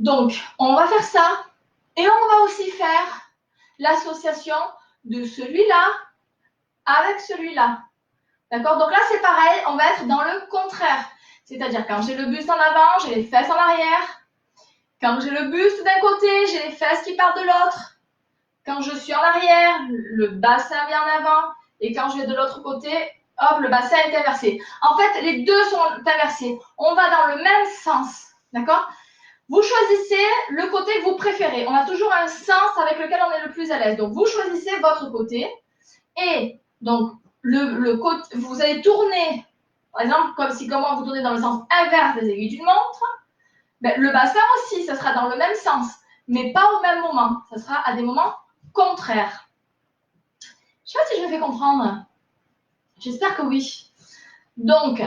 Speaker 1: Donc, on va faire ça. Et on va aussi faire l'association de celui-là avec celui-là. D'accord? Donc là, c'est pareil. On va être dans le contraire. C'est-à-dire, quand j'ai le buste en avant, j'ai les fesses en arrière. Quand j'ai le buste d'un côté, j'ai les fesses qui partent de l'autre. Quand je suis en arrière, le bassin vient en avant. Et quand je vais de l'autre côté, hop, le bassin est inversé. En fait, les deux sont inversés. On va dans le même sens. D'accord? Vous choisissez le côté que vous préférez. On a toujours un sens avec lequel on est le plus à l'aise. Donc, vous choisissez votre côté. Et donc, le côté, vous allez tourner, par exemple, comme vous tournez dans le sens inverse des aiguilles d'une montre. Ben, le bassin aussi, ça sera dans le même sens, mais pas au même moment. Ça sera à des moments contraires. Je ne sais pas si je me fais comprendre. J'espère que oui. Donc,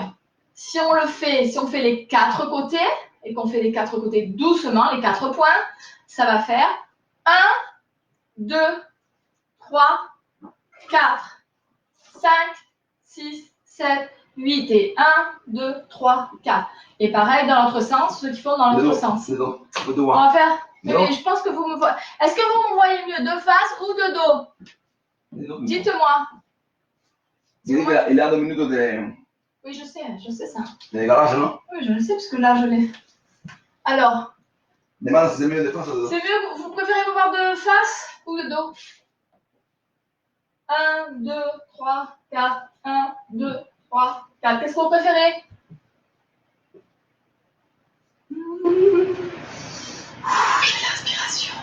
Speaker 1: si on fait les 4 côtés, et qu'on fait les 4 côtés doucement, les 4 points, ça va faire 1, 2, 3, 4, 5, 6, 7, 8 et 1, 2, 3, 4. Et pareil dans l'autre sens, ceux qui font dans l'autre sens. On va faire. Mais je pense que vous me voyez. Est-ce que vous me voyez mieux de face ou de dos? Dites-moi.
Speaker 3: Il a 2 minutes de...
Speaker 1: Oui, je sais ça.
Speaker 3: De garage, non?
Speaker 1: Oui, je le sais parce que là, je l'ai. Alors.
Speaker 3: Demande si c'est mieux de face ou de dos.
Speaker 1: C'est mieux, vous préférez vous voir de face ou de dos? 1, 2, 3, 4. 1, 2, 3, 4. Qu'est-ce que vous préférez? J'ai l'inspiration.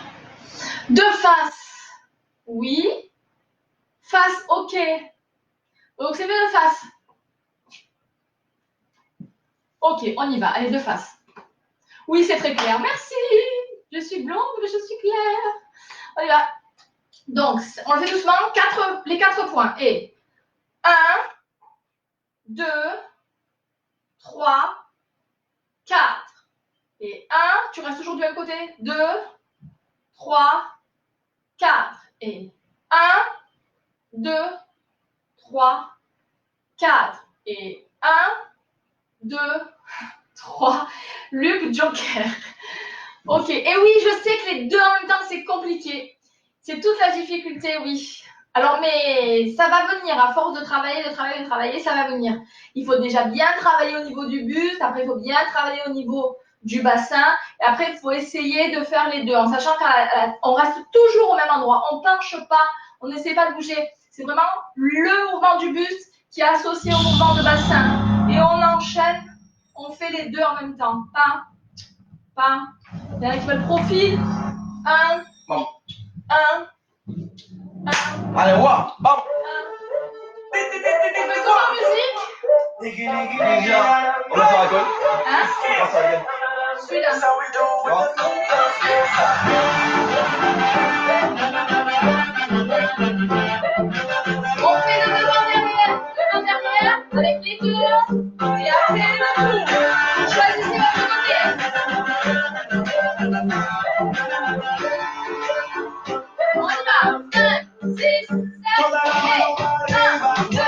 Speaker 1: De face. Oui. Face, ok. Donc c'est mieux de face. Ok, on y va. Allez, de face. Oui, c'est très clair. Merci. Je suis blonde, mais je suis claire. On y va. Donc, on le fait doucement. Les 4 points. Et 1, 2, 3, 4. Et 1, tu restes toujours du même côté. 2, 3, 4. Et 1, 2, 3, 4. Et 1, 2, 3. Luc Joker. Ok. Et oui, je sais que les deux en même temps, c'est compliqué. C'est toute la difficulté, oui. Alors, mais ça va venir. À force de travailler, ça va venir. Il faut déjà bien travailler au niveau du buste. Après, il faut bien travailler au niveau du bassin. Et après, il faut essayer de faire les deux. En sachant qu'on reste toujours au même endroit. On ne penche pas. On n'essaie pas de bouger. C'est vraiment le mouvement du buste qui est associé au mouvement de bassin. Et on enchaîne. On fait les deux en même temps. Pas. Il y en a qui veulent profil. 1.
Speaker 3: Bon.
Speaker 1: 1.
Speaker 3: Allez, ouais. Bon.
Speaker 1: On fait quoi en musique?
Speaker 3: On va faire la colle.
Speaker 1: Hein?
Speaker 3: On va faire la colle.
Speaker 1: Celui-là. On fait le devant derrière avec les deux. Et après le tour. Choisissez votre côté. On y va. 5, 6, 7, et 1, 2, 3, 4, 5, 6, encore.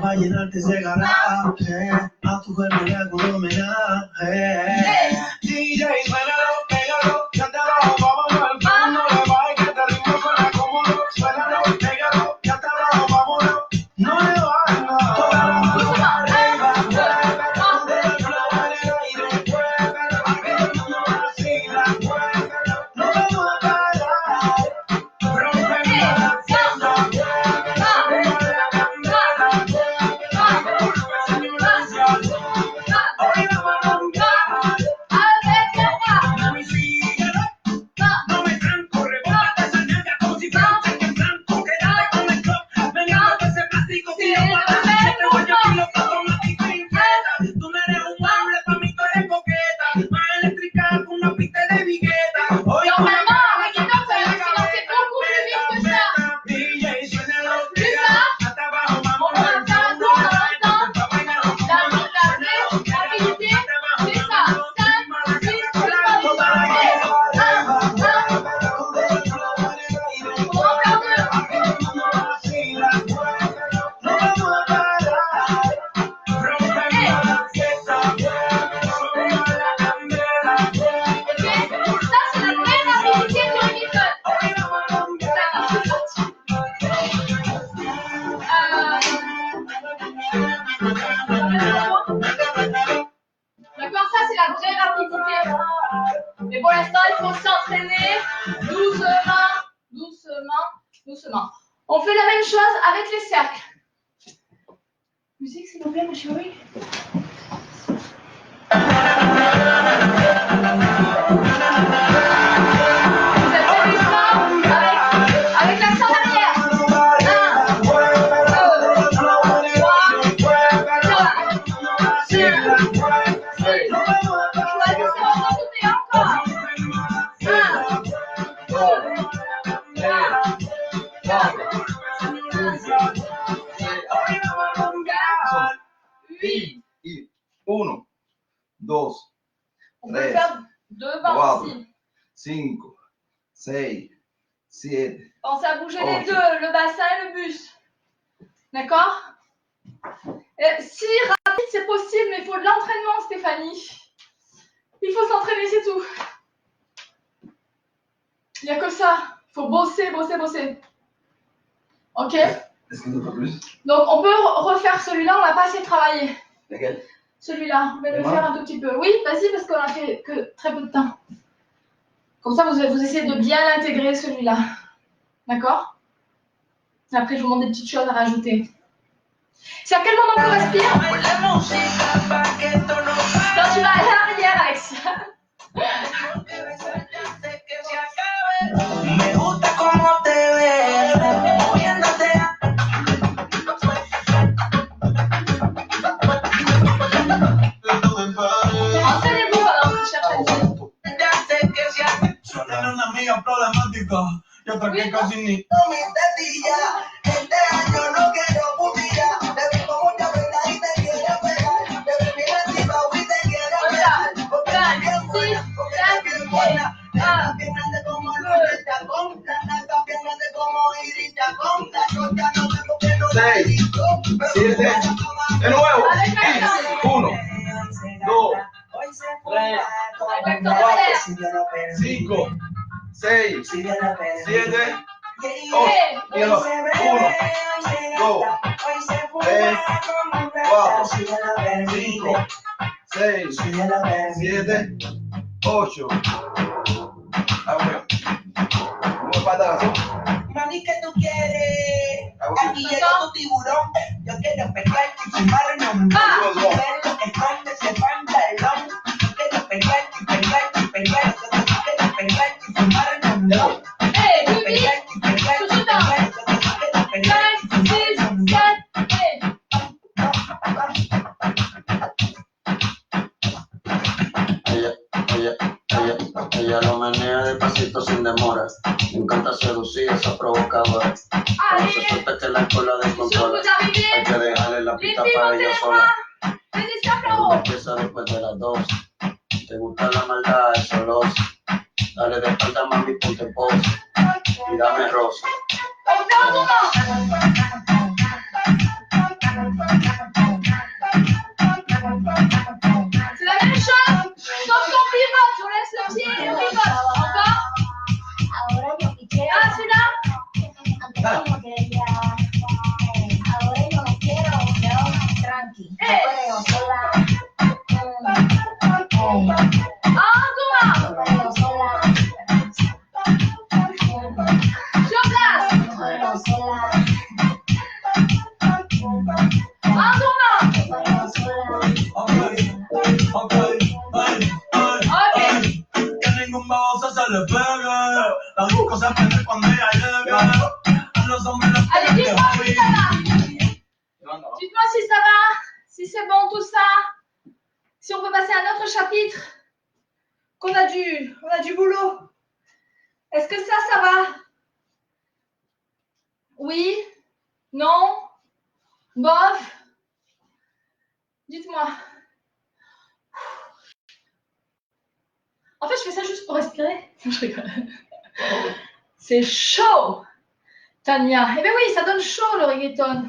Speaker 5: Va a llenarte ese garaje, a tu cuerpo le hago un homenaje. DJ, suénalo, pégalo, cántalo, vámonos al fondo, le va a
Speaker 1: s'il vous plaît, mon chéri. Vous êtes prêts maintenant avec l'accent derrière. 1, 2, 3, 4, 5, 6. Choisissez votre côté encore. 1, 2, 3, 4, 8.
Speaker 3: 1, 2,
Speaker 1: On peut le faire devant aussi.
Speaker 3: 5, 6, 7.
Speaker 1: Pensez à bouger les
Speaker 3: Ok.
Speaker 1: deux, le bassin et le buste. D'accord? Si rapide c'est possible, mais il faut de l'entraînement, Stéphanie. Il faut s'entraîner, c'est tout. Il n'y a que ça. Il faut bosser, bosser, bosser. Ok?
Speaker 3: Est-ce que tu veux plus?
Speaker 1: Donc on peut refaire celui-là, on n'a pas assez travaillé.
Speaker 3: Lequel?
Speaker 1: Celui-là, on va le
Speaker 3: Demain?
Speaker 1: faire un tout petit peu. Oui, vas-y, parce qu'on a fait que très peu de temps. Comme ça, vous essayez de bien l'intégrer, celui-là. D'accord? Après, je vous demande des petites choses à rajouter. C'est à quel moment qu'on respire? Quand tu vas à l'arrière, Alexia.
Speaker 4: Me gusta cómo te ves, moviéndote.
Speaker 1: Entraînez-vous pendant que je cherche à dire.
Speaker 4: Ya sé que si haces
Speaker 5: Tiene una amiga problemática y otra que casi ni.
Speaker 4: mi tetilla, este año no quiero putilla. Te vi con mucha verdad y te quiero pegar. Te vi bien activa y te quiero pegar. Porque eres bien buena, porque eres bien buena. Estás bien grande como Luis Chacón. Estás bien grande como Iris Chacón. La chocha no sé por qué no la
Speaker 3: 6,
Speaker 4: digo.
Speaker 3: 7. De nuevo. 1, 2, 3, 5, 6, 7, 8. 1, 2, 3, 4, 5, 6, 7, 8. ¿Cómo es patazo?
Speaker 4: Mami, ¿qué tú quieres? Aquí llegó tu tiburón. Yo quiero pegar y fumar en un verlo, esconde ese pantalón. Yo quiero pegar y pegar y pegar. Yo quiero pegar y fumar en un verlo.
Speaker 1: Hey, plus vite. Toujours dans 5, 6, 7, 8.
Speaker 6: Ella lo menea despacito sin demora. Me encanta seducir esa provocadora. Cuando se
Speaker 1: Allez,
Speaker 6: suelta que la cola
Speaker 1: sûr
Speaker 6: descontrola.
Speaker 1: vous arrivez.
Speaker 6: Hay que dejarle la
Speaker 1: Les
Speaker 6: pista
Speaker 1: filles,
Speaker 6: para
Speaker 1: montez
Speaker 6: ella
Speaker 1: les
Speaker 6: sola.
Speaker 1: bras. Vas-y, stop
Speaker 6: Todo
Speaker 1: là-haut.
Speaker 6: empieza después de las 2. Te gusta la maldad, el solos. Dale de espalda, mami, ponte pose. Y dame rosa.
Speaker 1: On fait un tournant. C'est la même chose, sauf qu'on pivote. On laisse le pied et on pivote. Encore?
Speaker 7: Ahora yo quiero.
Speaker 1: Ah, celui-là?
Speaker 7: Antes como quería. Ahora yo no quiero. No, tranqui. Yo perreo sola.
Speaker 1: Ah, un tournant.
Speaker 7: Yo perreo sola.
Speaker 1: Sur place.
Speaker 7: Yo perreo sola.
Speaker 1: Un tournant.
Speaker 7: Yo perreo sola.
Speaker 5: Ok, ay,
Speaker 1: Ok.
Speaker 5: que ningún baboso se le pegue. La disco se prende cuando ella llega. A los hombres les
Speaker 1: Allez,
Speaker 5: pega
Speaker 1: dites-moi
Speaker 5: que
Speaker 1: si ça va. Dites-moi si ça va, si c'est bon tout ça. Si on peut passer à un autre chapitre. On a du boulot. Est-ce que ça va? Oui? Non? Bof? Dites-moi. En fait, je fais ça juste pour respirer. Je rigole. C'est chaud, Tania. Eh bien oui, ça donne chaud le reggaeton.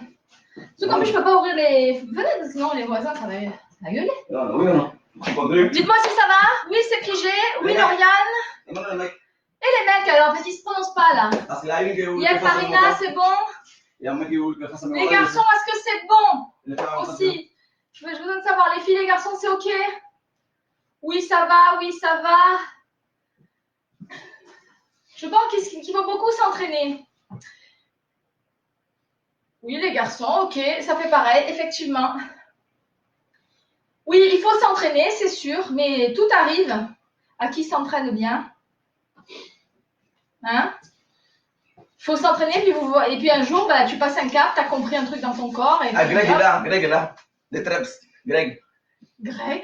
Speaker 1: Surtout qu'en plus, je peux pas ouvrir les fenêtres, sinon les voisins, ça va gueuler.
Speaker 3: Oui ou non? Continue.
Speaker 1: Dites-moi si ça va. Oui, c'est figé. Oui, Lauriane.
Speaker 3: Demande le mec.
Speaker 1: Et les mecs, alors, parce qu'ils se prononcent pas là.
Speaker 3: Parce qu'il y a une qui
Speaker 1: Il y a Farina, c'est bon.
Speaker 3: Il y a un mec qui veut que ça me
Speaker 1: Les garçons, est-ce que c'est bon
Speaker 3: Les femmes
Speaker 1: aussi? Je veux besoin de savoir, les filles, les garçons, c'est ok? Oui, ça va, oui, ça va. Je pense qu'il faut beaucoup s'entraîner. Oui, les garçons, ok, ça fait pareil, effectivement. Oui, il faut s'entraîner, c'est sûr, mais tout arrive à qui s'entraîne bien. Hein? Il faut s'entraîner, et puis un jour, bah, tu passes un cap, tu as compris un truc dans ton corps. Et
Speaker 3: Ah,
Speaker 1: puis,
Speaker 3: Greg
Speaker 1: hop.
Speaker 3: est là. Des Treps. Greg.
Speaker 1: Greg?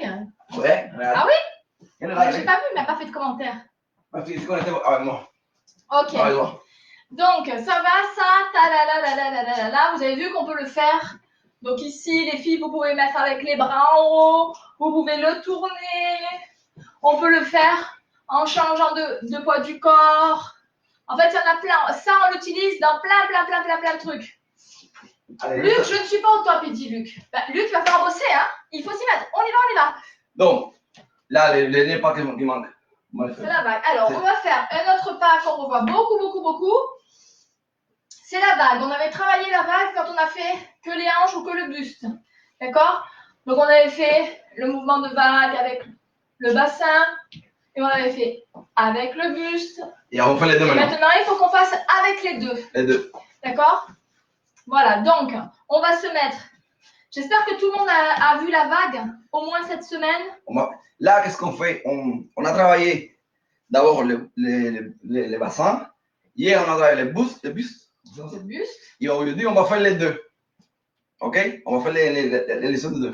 Speaker 3: Ouais, regarde.
Speaker 1: Ah oui?
Speaker 3: Il est là,
Speaker 1: J'ai
Speaker 3: Greg.
Speaker 1: pas vu, il m'a pas fait de commentaire.
Speaker 3: Ah, tu connais avec moi.
Speaker 1: Ok.
Speaker 3: Avec moi.
Speaker 1: Donc, ça va, ça, ta la la la la la la la la. Vous avez vu qu'on peut le faire. Donc ici, les filles, vous pouvez mettre avec les bras en haut. Vous pouvez le tourner. On peut le faire en changeant de poids du corps. En fait, il y en a plein. Ça, on l'utilise dans plein de trucs.
Speaker 3: Allez,
Speaker 1: Luc, je ne suis pas au top, il dit Luc. Ben, Luc, il va falloir bosser, hein. Il faut s'y mettre. On y va.
Speaker 3: Donc, là, les pas qui manquent.
Speaker 1: C'est la vague. Alors, on va faire un autre pas qu'on revoit beaucoup. C'est la vague. On avait travaillé la vague quand on a fait que les hanches ou que le buste. D'accord? Donc, on avait fait le mouvement de vague avec le bassin. Et on avait fait avec le buste.
Speaker 3: Et on fait les deux
Speaker 1: Et
Speaker 3: maintenant.
Speaker 1: maintenant, il faut qu'on fasse avec les deux.
Speaker 3: Les deux.
Speaker 1: D'accord? Voilà. Donc, on va se mettre. J'espère que tout le monde a vu la vague, au moins cette semaine.
Speaker 3: Là, qu'est-ce qu'on fait? On a travaillé d'abord les bassins. Hier, on a travaillé le buste.
Speaker 1: Le buste.
Speaker 3: Et aujourd'hui, on va faire les deux. OK? On va faire les leçons de deux.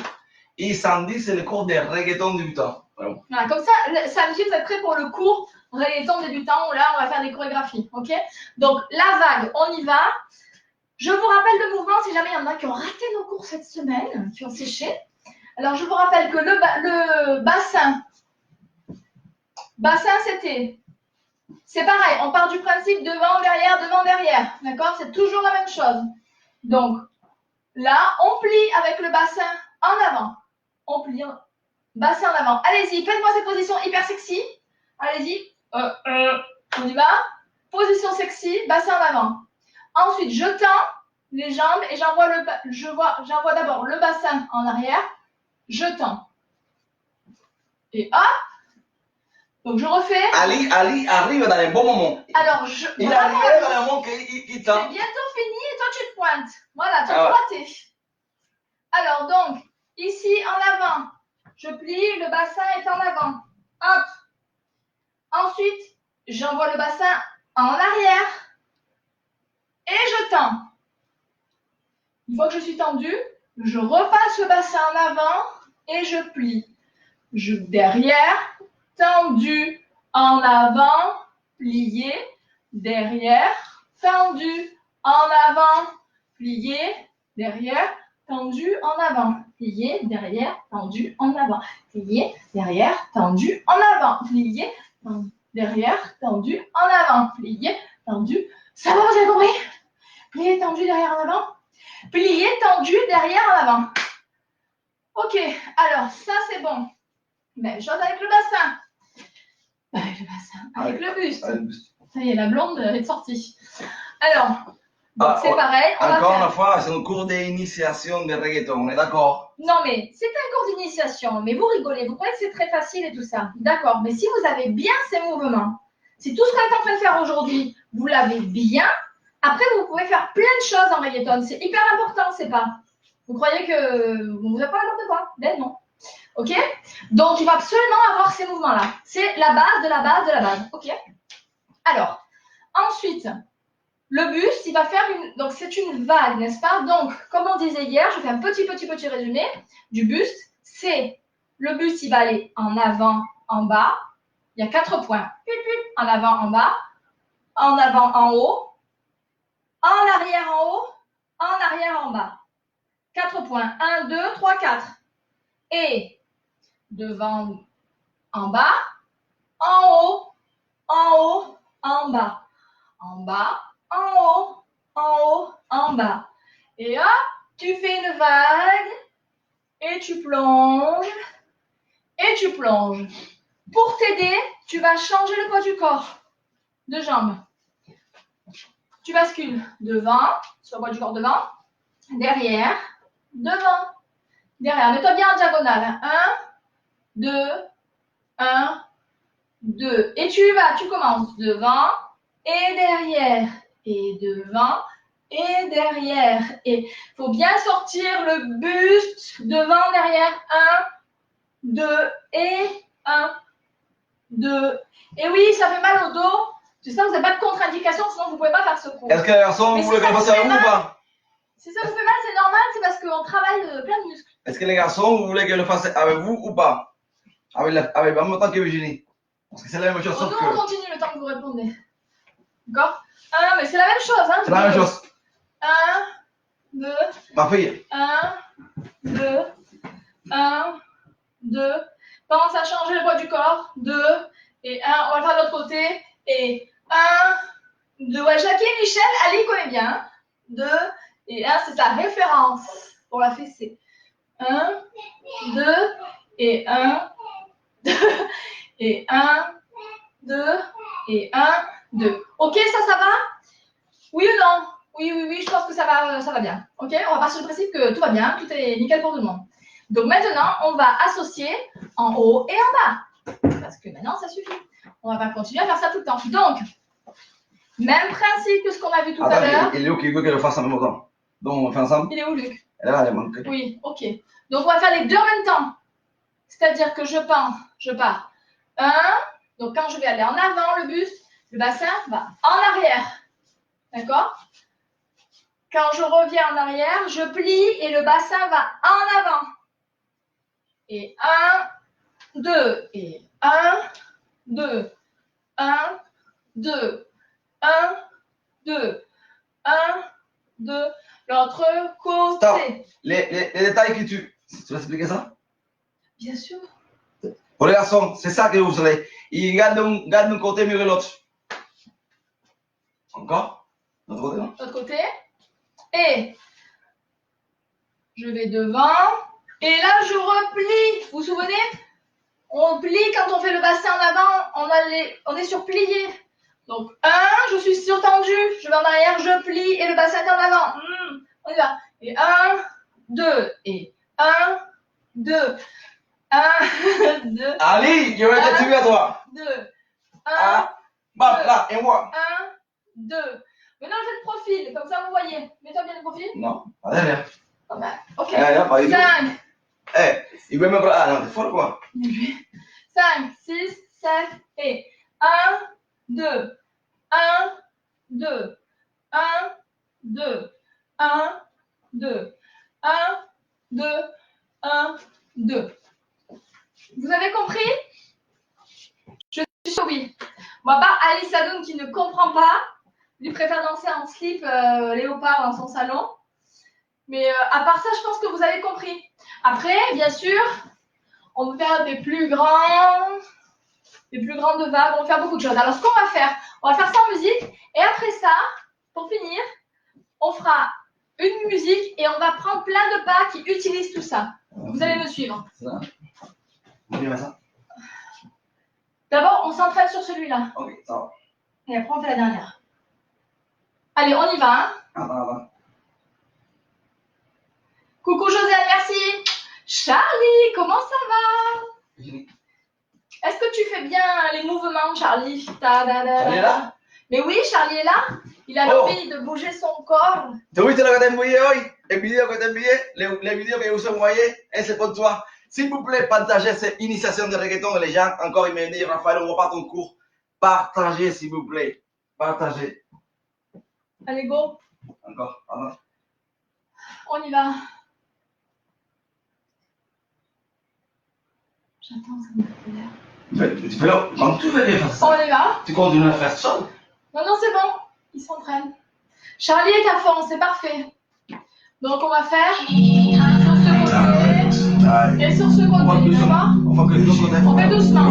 Speaker 3: Et samedi, c'est le cours de reggaeton débutant. Voilà.
Speaker 1: Voilà, comme ça, samedi, vous êtes prêts pour le cours reggaeton débutant où là, on va faire des chorégraphies. OK? Donc, la vague, on y va. Je vous rappelle le mouvement si jamais il y en a qui ont raté nos cours cette semaine, qui ont séché. Alors, je vous rappelle que le bassin, c'est pareil, on part du principe devant, derrière. D'accord? C'est toujours la même chose. Donc, là, on plie avec le bassin en avant. On plie, bassin en avant. Allez-y, faites-moi cette position hyper sexy. Allez-y. On y va. Position sexy, bassin en avant. Ensuite, je tends les jambes et j'envoie d'abord le bassin en arrière. Je tends. Et hop. Donc, je refais.
Speaker 3: Ali arrive dans les bons moments.
Speaker 1: Alors,
Speaker 3: Il
Speaker 1: bravo,
Speaker 3: arrive dans
Speaker 1: Ali.
Speaker 3: le moment qu'il
Speaker 1: C'est
Speaker 3: tend.
Speaker 1: bientôt fini et toi, tu te pointes. Voilà, tu as
Speaker 3: Ah ouais.
Speaker 1: pointé. Alors, donc, ici, en avant. Je plie, le bassin est en avant. Hop. Ensuite, j'envoie le bassin en arrière. Et je tends. Une fois que je suis tendue, je repasse le bassin en avant et je plie. Derrière, tendu, en avant, plié, derrière, tendu, en avant, plié, derrière, tendu, en avant, plié, derrière, tendu, en avant, plié, derrière, tendu, en avant, plié, derrière, tendu, en avant, plié, tendu. Ça va, vous avez compris? Plié, tendu, derrière, en avant. Plié, tendu, derrière, en avant. Ok, alors ça c'est bon. Même chose avec le bassin. Avec le bassin, avec le buste. Ça y est, la blonde est sortie. Alors, donc c'est pareil. On
Speaker 3: Encore
Speaker 1: va faire...
Speaker 3: une fois, c'est un cours d'initiation de reggaeton, on est d'accord?
Speaker 1: Non mais c'est un cours d'initiation, mais vous rigolez, vous croyez que c'est très facile et tout ça. D'accord, mais si vous avez bien ces mouvements, si tout ce qu'on est en train de faire aujourd'hui, vous l'avez bien, après vous pouvez faire plein de choses en reggaeton. C'est hyper important, c'est pas. Vous croyez que vous n'avez pas n'importe quoi? Ben non. Ok? Donc, il va absolument avoir ces mouvements-là. C'est la base de la base de la base. Ok? Alors, ensuite, le buste, il va faire une... Donc, c'est une vague, n'est-ce pas? Donc, comme on disait hier, je fais un petit résumé du buste. C'est le buste, il va aller en avant, en bas. Il y a 4 points. En avant, en bas. En avant, en haut. En arrière, en haut. En arrière, en bas. 4 points. 1, 2, 3, 4. Et devant, en bas, en haut, en bas, en bas, en haut, en bas. Et hop, tu fais une vague et tu plonges et tu plonges. Pour t'aider, tu vas changer le poids du corps, de jambes. Tu bascules devant, sur le poids du corps devant, derrière, devant, derrière. Mets-toi bien en diagonale. 1, 2, 1, 2. Et tu commences devant et derrière. Et devant et derrière. Et il faut bien sortir le buste devant, derrière. 1, 2 et 1, 2. Et oui, ça fait mal au dos. J'espère que vous n'avez pas de contre-indication, sinon vous ne pouvez pas faire ce cours.
Speaker 3: Est-ce que les garçons,
Speaker 1: Mais
Speaker 3: vous
Speaker 1: si
Speaker 3: voulez
Speaker 1: ça
Speaker 3: que je
Speaker 1: vous
Speaker 3: fasse
Speaker 1: fait
Speaker 3: avec vous ou
Speaker 1: mal-
Speaker 3: pas?
Speaker 1: Si ça vous fait mal, c'est normal, c'est parce qu'on travaille plein de muscles.
Speaker 3: Est-ce que les garçons, vous voulez que je le fasse avec vous ou pas? Avec en même temps que Eugénie. Parce que c'est la même chose,
Speaker 1: Bon,
Speaker 3: sauf
Speaker 1: nous,
Speaker 3: que.
Speaker 1: on continue le temps que vous répondez. D'accord? Mais c'est la même chose. Hein,
Speaker 3: C'est la même chose.
Speaker 1: 1, 2,
Speaker 3: Ma fille.
Speaker 1: 1, 2, 1, 2. Pense à changer le poids du corps. 2 et 1. On va le faire de l'autre côté. Et 1, 2. Ouais, Jackie et Michel, Ali connaît bien. 2 et 1, c'est sa référence pour la fessée. 1, 2 et 1, 2 et 1, 2 et 1, 2. Ok, ça va? Oui ou non? Oui, je pense que ça va bien. Ok, on va partir du principe que tout va bien, tout est nickel pour tout le monde. Donc maintenant, on va associer en haut et en bas. Parce que maintenant, ça suffit. On va pas continuer à faire ça tout le temps. Donc, même principe que ce qu'on a vu tout à l'heure.
Speaker 3: Attends, il est où qui veut que je le fasse en même temps? Donc on fait ensemble?
Speaker 1: Il est où, Luc?
Speaker 3: Elle est là, elle manque.
Speaker 1: Oui, ok. Donc, on va faire les deux en même temps. C'est-à-dire que je pars 1. Donc, quand je vais aller en avant, le buste, le bassin va en arrière. D'accord? Quand je reviens en arrière, je plie et le bassin va en avant. Et 1, 2. Et 1, 2. 1, 2. 1, 2. 1, 2. L'autre côté.
Speaker 3: Stop. Les détails que tu vas expliquer ça?
Speaker 1: Bien sûr.
Speaker 3: Pour les garçons, c'est ça que vous allez. Ils gardent un côté mieux que l'autre. Encore? L'autre côté, non?
Speaker 1: L'autre côté. Et je vais devant. Et là, je replie. Vous vous souvenez? On plie quand on fait le bassin en avant. On est sur plié. Donc, 1, je suis surtendue. Je vais en arrière, je plie et le bassin est en avant. On y va. Et 1, 2. Et 1, 2. 1, 2.
Speaker 3: Ali, je vais te tuer à toi.
Speaker 1: 2. 1,
Speaker 3: Ah, bam, là, et moi.
Speaker 1: 1, 2. Maintenant, je fais le profil. Comme ça, vous voyez. Mets-toi bien le profil.
Speaker 3: Non, pas derrière.
Speaker 1: Ah bah, ok.
Speaker 3: Non, pas du tout.
Speaker 1: 5.
Speaker 3: Il veut me prendre. Ah non, t'es fort quoi?
Speaker 1: 5, 6, 7 et 1, 2, 1, 2, 1, 2, 1, 2, 1, 2, 1, 2. Vous avez compris? Je suis sûre oui. Bon, à part Alice Adoun qui ne comprend pas, lui préfère danser en slip léopard dans son salon. Mais à part ça, je pense que vous avez compris. Après, bien sûr, on peut faire des plus grandes vagues, on peut faire beaucoup de choses. Alors, ce qu'on va faire ça en musique. Et après ça, pour finir, on fera une musique et on va prendre plein de pas qui utilisent tout ça. Vous allez me suivre.
Speaker 3: C'est ça? Vous voulez ça?
Speaker 1: D'abord, on s'entraîne sur celui-là.
Speaker 3: Ok, ça va.
Speaker 1: Et après, on fait la dernière. Allez, on y va. Hein.
Speaker 3: Attends.
Speaker 1: Coucou Josiane, merci. Charlie, comment ça va? Est-ce que tu fais bien les mouvements, Charlie?
Speaker 3: Charlie est là?
Speaker 1: Mais oui, Charlie est là. Il a envie de bouger son corps.
Speaker 3: ¿Te viste lo que te envié hoy? El video que te envié, les vidéos que vous envoyé, c'est pour toi. S'il vous plaît, partagez cette initiation de reggaeton. Les gens, encore, ils me disent, Raphaël, on voit pas ton cours. Partagez, s'il vous plaît. Partagez.
Speaker 1: Allez, go.
Speaker 3: Encore, attends.
Speaker 1: On y va. J'attends, ça me fait l'air.
Speaker 3: Fais-le. Quand tu veux faire ça,
Speaker 1: On y va.
Speaker 3: tu continues à faire ça.
Speaker 1: Non, c'est bon. Il s'entraîne. Charlie est à fond, c'est parfait. Donc, on va faire sur ce côté et sur ce côté, d'accord?
Speaker 3: On fait doucement.
Speaker 1: On fait doucement.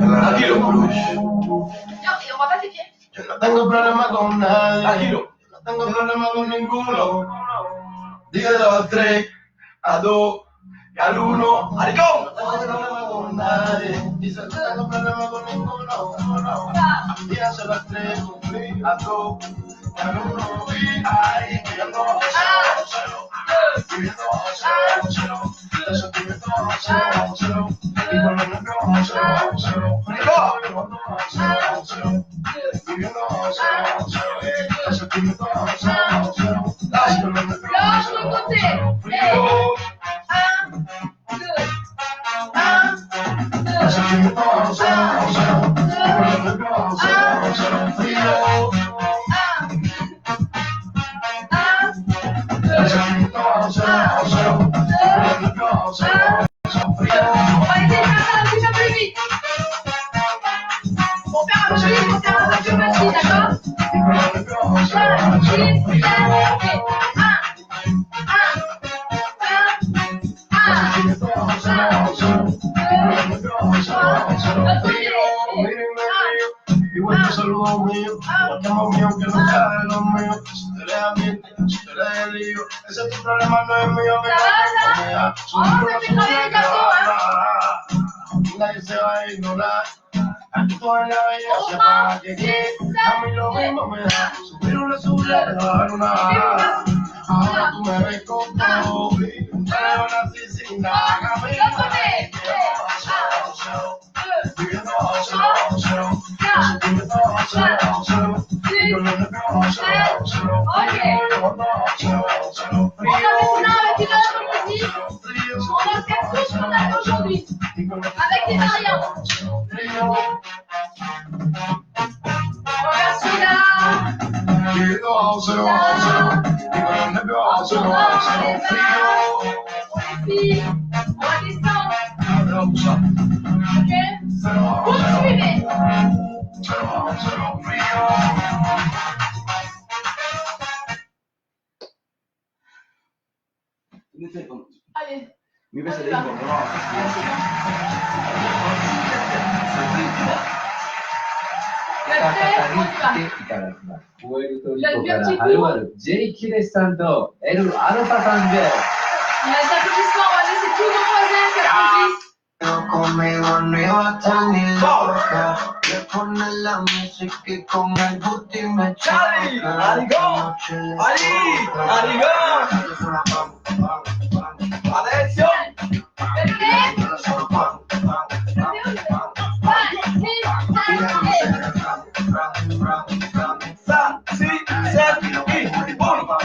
Speaker 3: Tranquilo.
Speaker 1: Non, et on va pas tes pieds.
Speaker 2: Yo no tengo problema con nadie.
Speaker 3: Tranquilo.
Speaker 2: No tengo problema con ninguno. Dígale a 3, a 2, al 1.
Speaker 3: ¡Maricón!
Speaker 2: No tengo problema con nadie. Dice, no tengo problema con ninguno. Dígaselo a 3, a 2, al 1. Ay, que yo no cero. Viviendo cero. Eso tiene todo cero. Y con lo nuestro cero. Viviendo cero. Eso tiene todo cero. Y con lo nuestro
Speaker 1: L'autre côté. Et 1,
Speaker 2: mío. Estamos mío que no cae lo mío. Si tú eres ambiente, si tú eres el lío, ese es tu problema, no es mío.
Speaker 1: Vamos a empezar el caso,
Speaker 2: Nadie se va a ignorar. Actúa en la belleza para que a mí lo mismo me da. Subir una subida, bajar una baja. Ahora tú me ves con Kobe. Pero nací sin nada.
Speaker 1: Aujourd'hui avec les variantes. Regarde celui-là. Poursuivez. Allez.
Speaker 3: Mi veces le digo, no.
Speaker 8: J. キレスさんとエル・アルファさんです。
Speaker 1: Les applaudissements, on va laisser tous nos voisins qui applaudissent.
Speaker 4: Conmigo no iba a estar ni loca. Le pone la música y con el booty me
Speaker 3: Charlie,
Speaker 4: choca.
Speaker 3: Arigó, Ali, Arigó. Atención. Sa, si, set, y 1,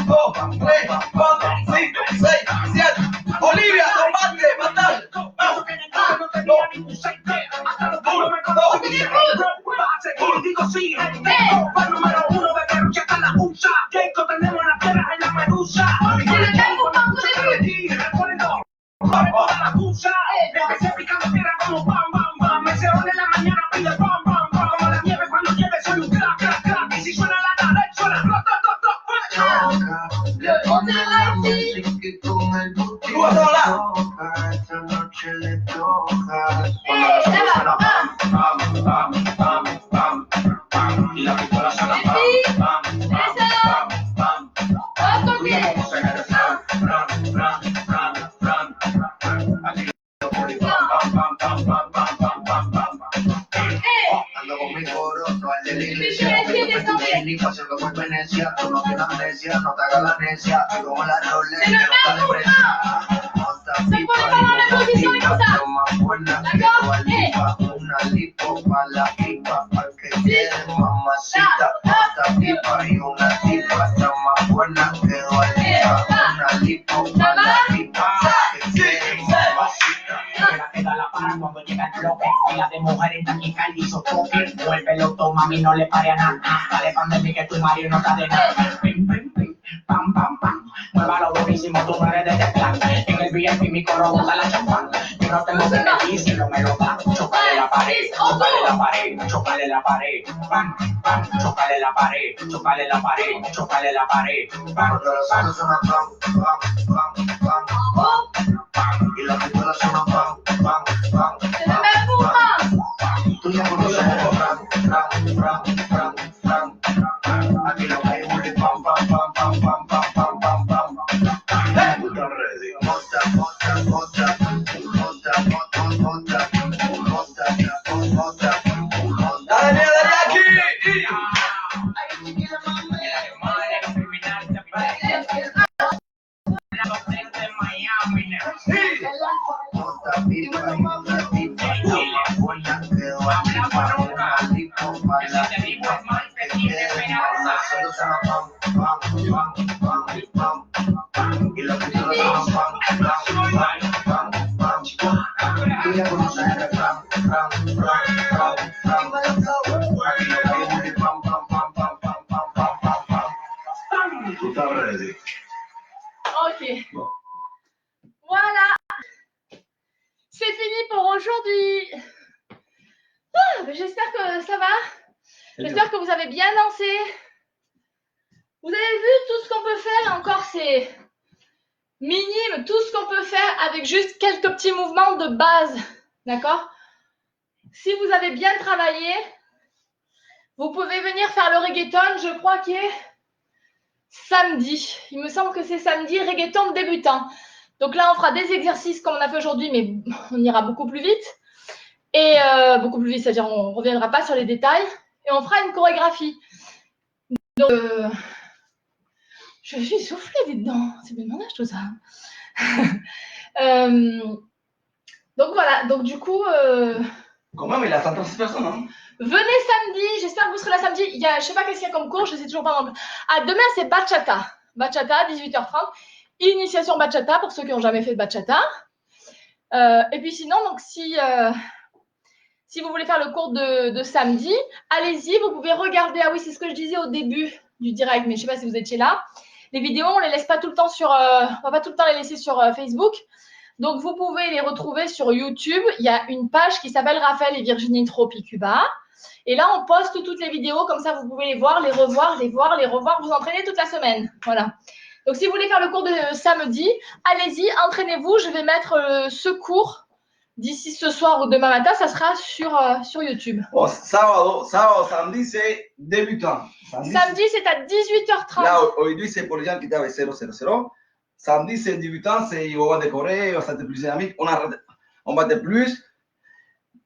Speaker 3: 2, 3, 4, 5, 6, 7. Olivia, combate, matar.
Speaker 4: Haciendo por Venecia, tú no tienes amnesia, no te hagas la necia, y como la Rolex, que no te deprecia.
Speaker 1: Se pone para la posición y cosa.
Speaker 4: Una lipo para la pipa, para que quede mamacita, otra pipa y una tipa, está más buena que Dualipa. Una lipo para la pipa, para que quede mamacita.
Speaker 9: Queda la para cuando llega el bloque. Y la de mujeres de Cali y sofoque. Vuélvelo, toma, mami, no le pare a nada. Dale pan de mí que tu marido no está de nada. Pim, pim, pim, pam, pam, pam. Muévalo durísimo, tú no eres de este plan. En el VIP mi coro bota la champán. Yo no tengo que medir si no me lo da. Chócale la pared, chócale la pared, chócale la pared. Pam, pam, chócale la pared, chócale la pared, chócale la pared. Pam,
Speaker 4: Cuando los ojos suenan pam, pam, pam, pam, pam. Y las pistolas suenan pam, pam, pam, pam. Tú ya conoces el fran. Aquí lo que hay es un pam, pam, pam, pam, pam, pam, pam, pam, pam.
Speaker 3: Dale, dale aquí.
Speaker 1: Ok. Voilà. C'est fini pour aujourd'hui. J'espère que ça va. J'espère que vous avez bien dansé. Vous avez vu tout ce qu'on peut faire. Encore, c'est minime. Tout ce qu'on peut faire avec juste quelques petits mouvements de base. D'accord? Si vous avez bien travaillé, Vous pouvez venir faire le reggaeton, je crois qu'il est samedi. Il me semble que c'est samedi, reggaeton débutant. Donc là, on fera des exercices comme on a fait aujourd'hui, mais on ira beaucoup plus vite. Et beaucoup plus vite, c'est-à-dire on ne reviendra pas sur les détails. Et on fera une chorégraphie. Donc, je suis soufflée dedans. C'est bien mon âge tout ça. Donc voilà, donc du coup...
Speaker 3: Quand même, il a 136 personnes. Hein.
Speaker 1: Venez samedi, j'espère que vous serez là samedi. Je ne sais pas qu'est-ce qu'il y a comme cours, je ne sais toujours pas. Ah, demain, c'est bachata. Bachata, 18h30. Initiation bachata pour ceux qui n'ont jamais fait de bachata. Et puis sinon, donc si vous voulez faire le cours de samedi, allez-y, vous pouvez regarder. Ah oui, c'est ce que je disais au début du direct, mais je ne sais pas si vous étiez là. Les vidéos, on ne les laisse pas tout le temps on va pas tout le temps les laisser sur Facebook. Donc, vous pouvez les retrouver sur YouTube. Il y a une page qui s'appelle Raphaël et Virginie Tropicuba. Et là, on poste toutes les vidéos. Comme ça, vous pouvez les voir, les revoir, les voir, les revoir. Vous entraînez toute la semaine. Voilà. Donc, si vous voulez faire le cours de samedi, allez-y, entraînez-vous. Je vais mettre ce cours d'ici ce soir ou demain matin. Ça sera sur YouTube.
Speaker 3: Bon, samedi, c'est débutant.
Speaker 1: Samedi, c'est à 18h30.
Speaker 3: Là, aujourd'hui, c'est pour les gens qui étaient avec 000. Samedi, c'est débutant, c'est on va décorer, on va être plus dynamique, on va être plus.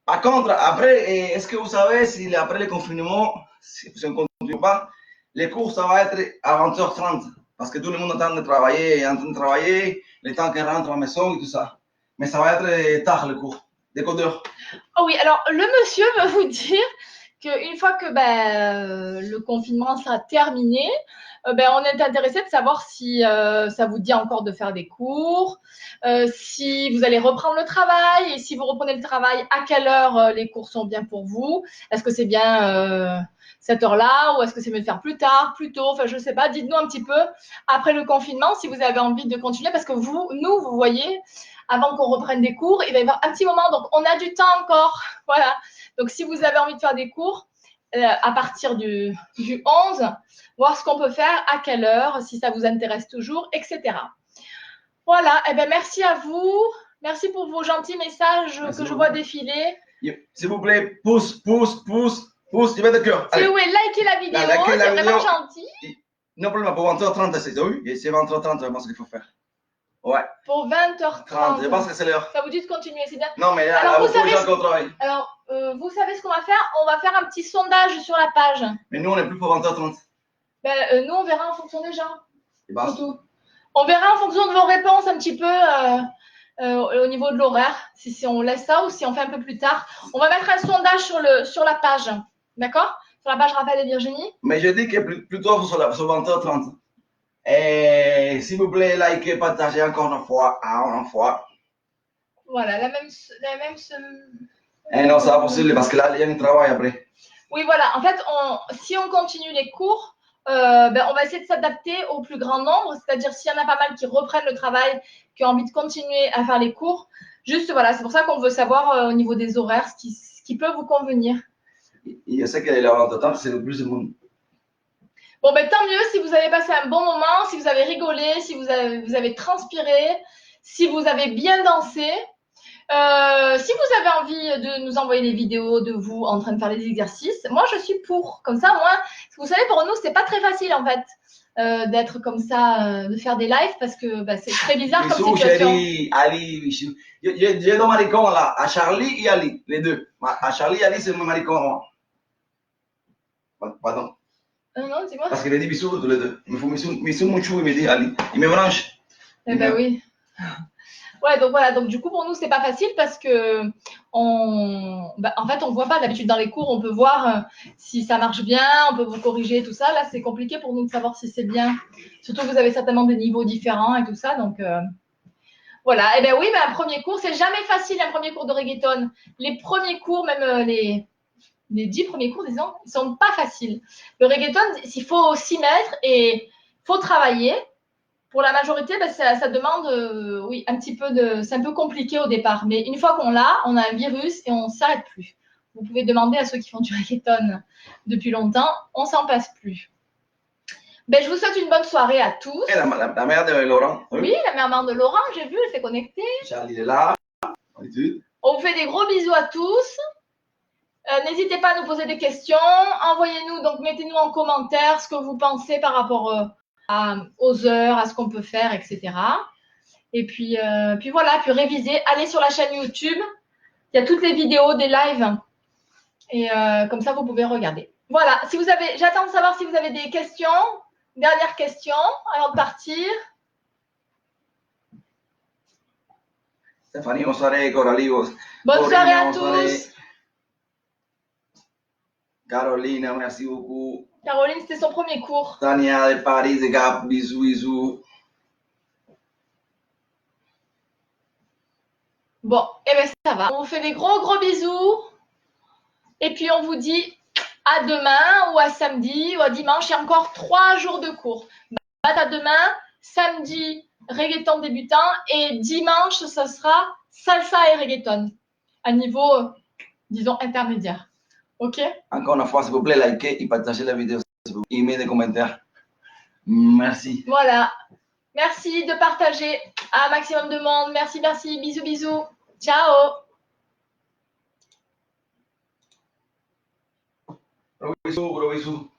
Speaker 3: Par contre, après, est-ce que vous savez si après le confinement, si on ne continue pas, les cours, ça va être à 20h30 parce que tout le monde est en train de travailler, le temps qu'on rentre à la maison et tout ça. Mais ça va être tard le cours, des codeurs.
Speaker 1: Oh oui, alors le monsieur veut vous dire qu'une fois que le confinement sera terminé, on est intéressé de savoir si ça vous dit encore de faire des cours, si vous allez reprendre le travail, et si vous reprenez le travail, à quelle heure les cours sont bien pour vous. Est-ce que c'est bien cette heure-là ou est-ce que c'est mieux de faire plus tard, plus tôt? Enfin, je ne sais pas. Dites-nous un petit peu après le confinement si vous avez envie de continuer parce que vous voyez, avant qu'on reprenne des cours, il va y avoir un petit moment. Donc, on a du temps encore. Voilà. Donc, si vous avez envie de faire des cours, à partir du 11, voir ce qu'on peut faire, à quelle heure, si ça vous intéresse toujours, etc. Voilà, et merci à vous. Merci pour vos gentils messages que je vois défiler.
Speaker 3: S'il vous plaît, pouce, je vais de cœur.
Speaker 1: Si vous voulez liker la vidéo, c'est vraiment gentil.
Speaker 3: Non, problème, pour 20h30, c'est oui, et c'est 20h30, je pense qu'il faut faire. Ouais.
Speaker 1: Pour 20h30.
Speaker 3: Je pense que c'est l'heure.
Speaker 1: Ça vous dit de continuer, c'est bien.
Speaker 3: Non, mais là,
Speaker 1: alors,
Speaker 3: vous savez
Speaker 1: ce qu'on va faire? On va faire un petit sondage sur la page.
Speaker 3: Mais nous, on n'est plus pour 20h30.
Speaker 1: Nous, on verra en fonction des gens.
Speaker 3: On
Speaker 1: verra en fonction de vos réponses un petit peu au niveau de l'horaire, si on laisse ça ou si on fait un peu plus tard. On va mettre un sondage sur la page, d'accord? Sur la page Raphaël et Virginie.
Speaker 3: Mais je dis que plutôt sur 20h30. Et s'il vous plaît, likez, partagez encore une fois.
Speaker 1: Voilà, la même
Speaker 3: Et non, ça va possible parce que là, il y a un travail après.
Speaker 1: Oui, voilà. En fait, si on continue les cours, on va essayer de s'adapter au plus grand nombre. C'est-à-dire, s'il y en a pas mal qui reprennent le travail, qui ont envie de continuer à faire les cours, juste voilà, c'est pour ça qu'on veut savoir au niveau des horaires ce qui peut vous convenir.
Speaker 3: Je sais que l'avantage, c'est le plus de monde.
Speaker 1: Bon, tant mieux si vous avez passé un bon moment, si vous avez rigolé, si vous avez transpiré, si vous avez bien dansé. Si vous avez envie de nous envoyer des vidéos de vous en train de faire les exercices, moi je suis pour. Comme ça, moi, vous savez, pour nous, c'est pas très facile en fait d'être comme ça, de faire des lives parce que c'est très bizarre comme situation.
Speaker 3: Chérie, Ali, j'ai deux maricons là, à Charlie et Ali, les deux. À Charlie et Ali, c'est mon maricon à moi. Pardon.
Speaker 1: Non, dis-moi.
Speaker 3: Parce qu'il a dit bisous tous les deux. Il me faut bisous mon chou, il me dit Ali. Il me branche.
Speaker 1: Eh ben oui. Ouais, donc voilà, donc du coup pour nous c'est pas facile parce que en fait on voit pas d'habitude dans les cours, on peut voir si ça marche bien, on peut vous corriger tout ça. Là c'est compliqué pour nous de savoir si c'est bien. Surtout que vous avez certainement des niveaux différents et tout ça, donc voilà. Et oui, un premier cours c'est jamais facile un premier cours de reggaeton. Les premiers cours, même les 10 premiers cours, disons, ils sont pas faciles. Le reggaeton, il faut s'y mettre et faut travailler. Pour la majorité, ça demande, oui, un petit peu c'est un peu compliqué au départ. Mais une fois qu'on l'a, on a un virus et on ne s'arrête plus. Vous pouvez demander à ceux qui font du reggaeton depuis longtemps, on s'en passe plus. Je vous souhaite une bonne soirée à tous.
Speaker 3: Et la mère de Laurent.
Speaker 1: Oui, la mère de Laurent, j'ai vu, elle s'est connectée.
Speaker 3: Charlie est là.
Speaker 1: On vous fait des gros bisous à tous. N'hésitez pas à nous poser des questions. Envoyez-nous, donc mettez-nous en commentaire ce que vous pensez par rapport aux heures, à ce qu'on peut faire, etc. Et puis voilà, puis réviser. Allez sur la chaîne YouTube. Il y a toutes les vidéos des lives. Et comme ça, vous pouvez regarder. Voilà, si vous avez, j'attends de savoir si vous avez des questions. Dernière question avant de partir.
Speaker 3: Stéphanie, bonsoir, Coralivos.
Speaker 1: Bonne soirée à
Speaker 3: bonsoir.
Speaker 1: tous.
Speaker 3: Caroline, merci beaucoup.
Speaker 1: Caroline, c'était son premier cours.
Speaker 3: Tania de Paris, de Gap, bisous, bisous.
Speaker 1: Bon, et bien ça va. On vous fait des gros bisous. Et puis on vous dit à demain ou à samedi ou à dimanche. Il y a encore 3 jours de cours. À demain, samedi, reggaeton débutant et dimanche, ce sera salsa et reggaeton à niveau, disons, intermédiaire. OK?
Speaker 3: Encore une fois, s'il vous plaît, likez et partagez la vidéo. Et mettez des commentaires. Merci.
Speaker 1: Voilà. Merci de partager à un maximum de monde. Merci. Bisous, bisous. Ciao.
Speaker 3: Gros bisous, gros bisous.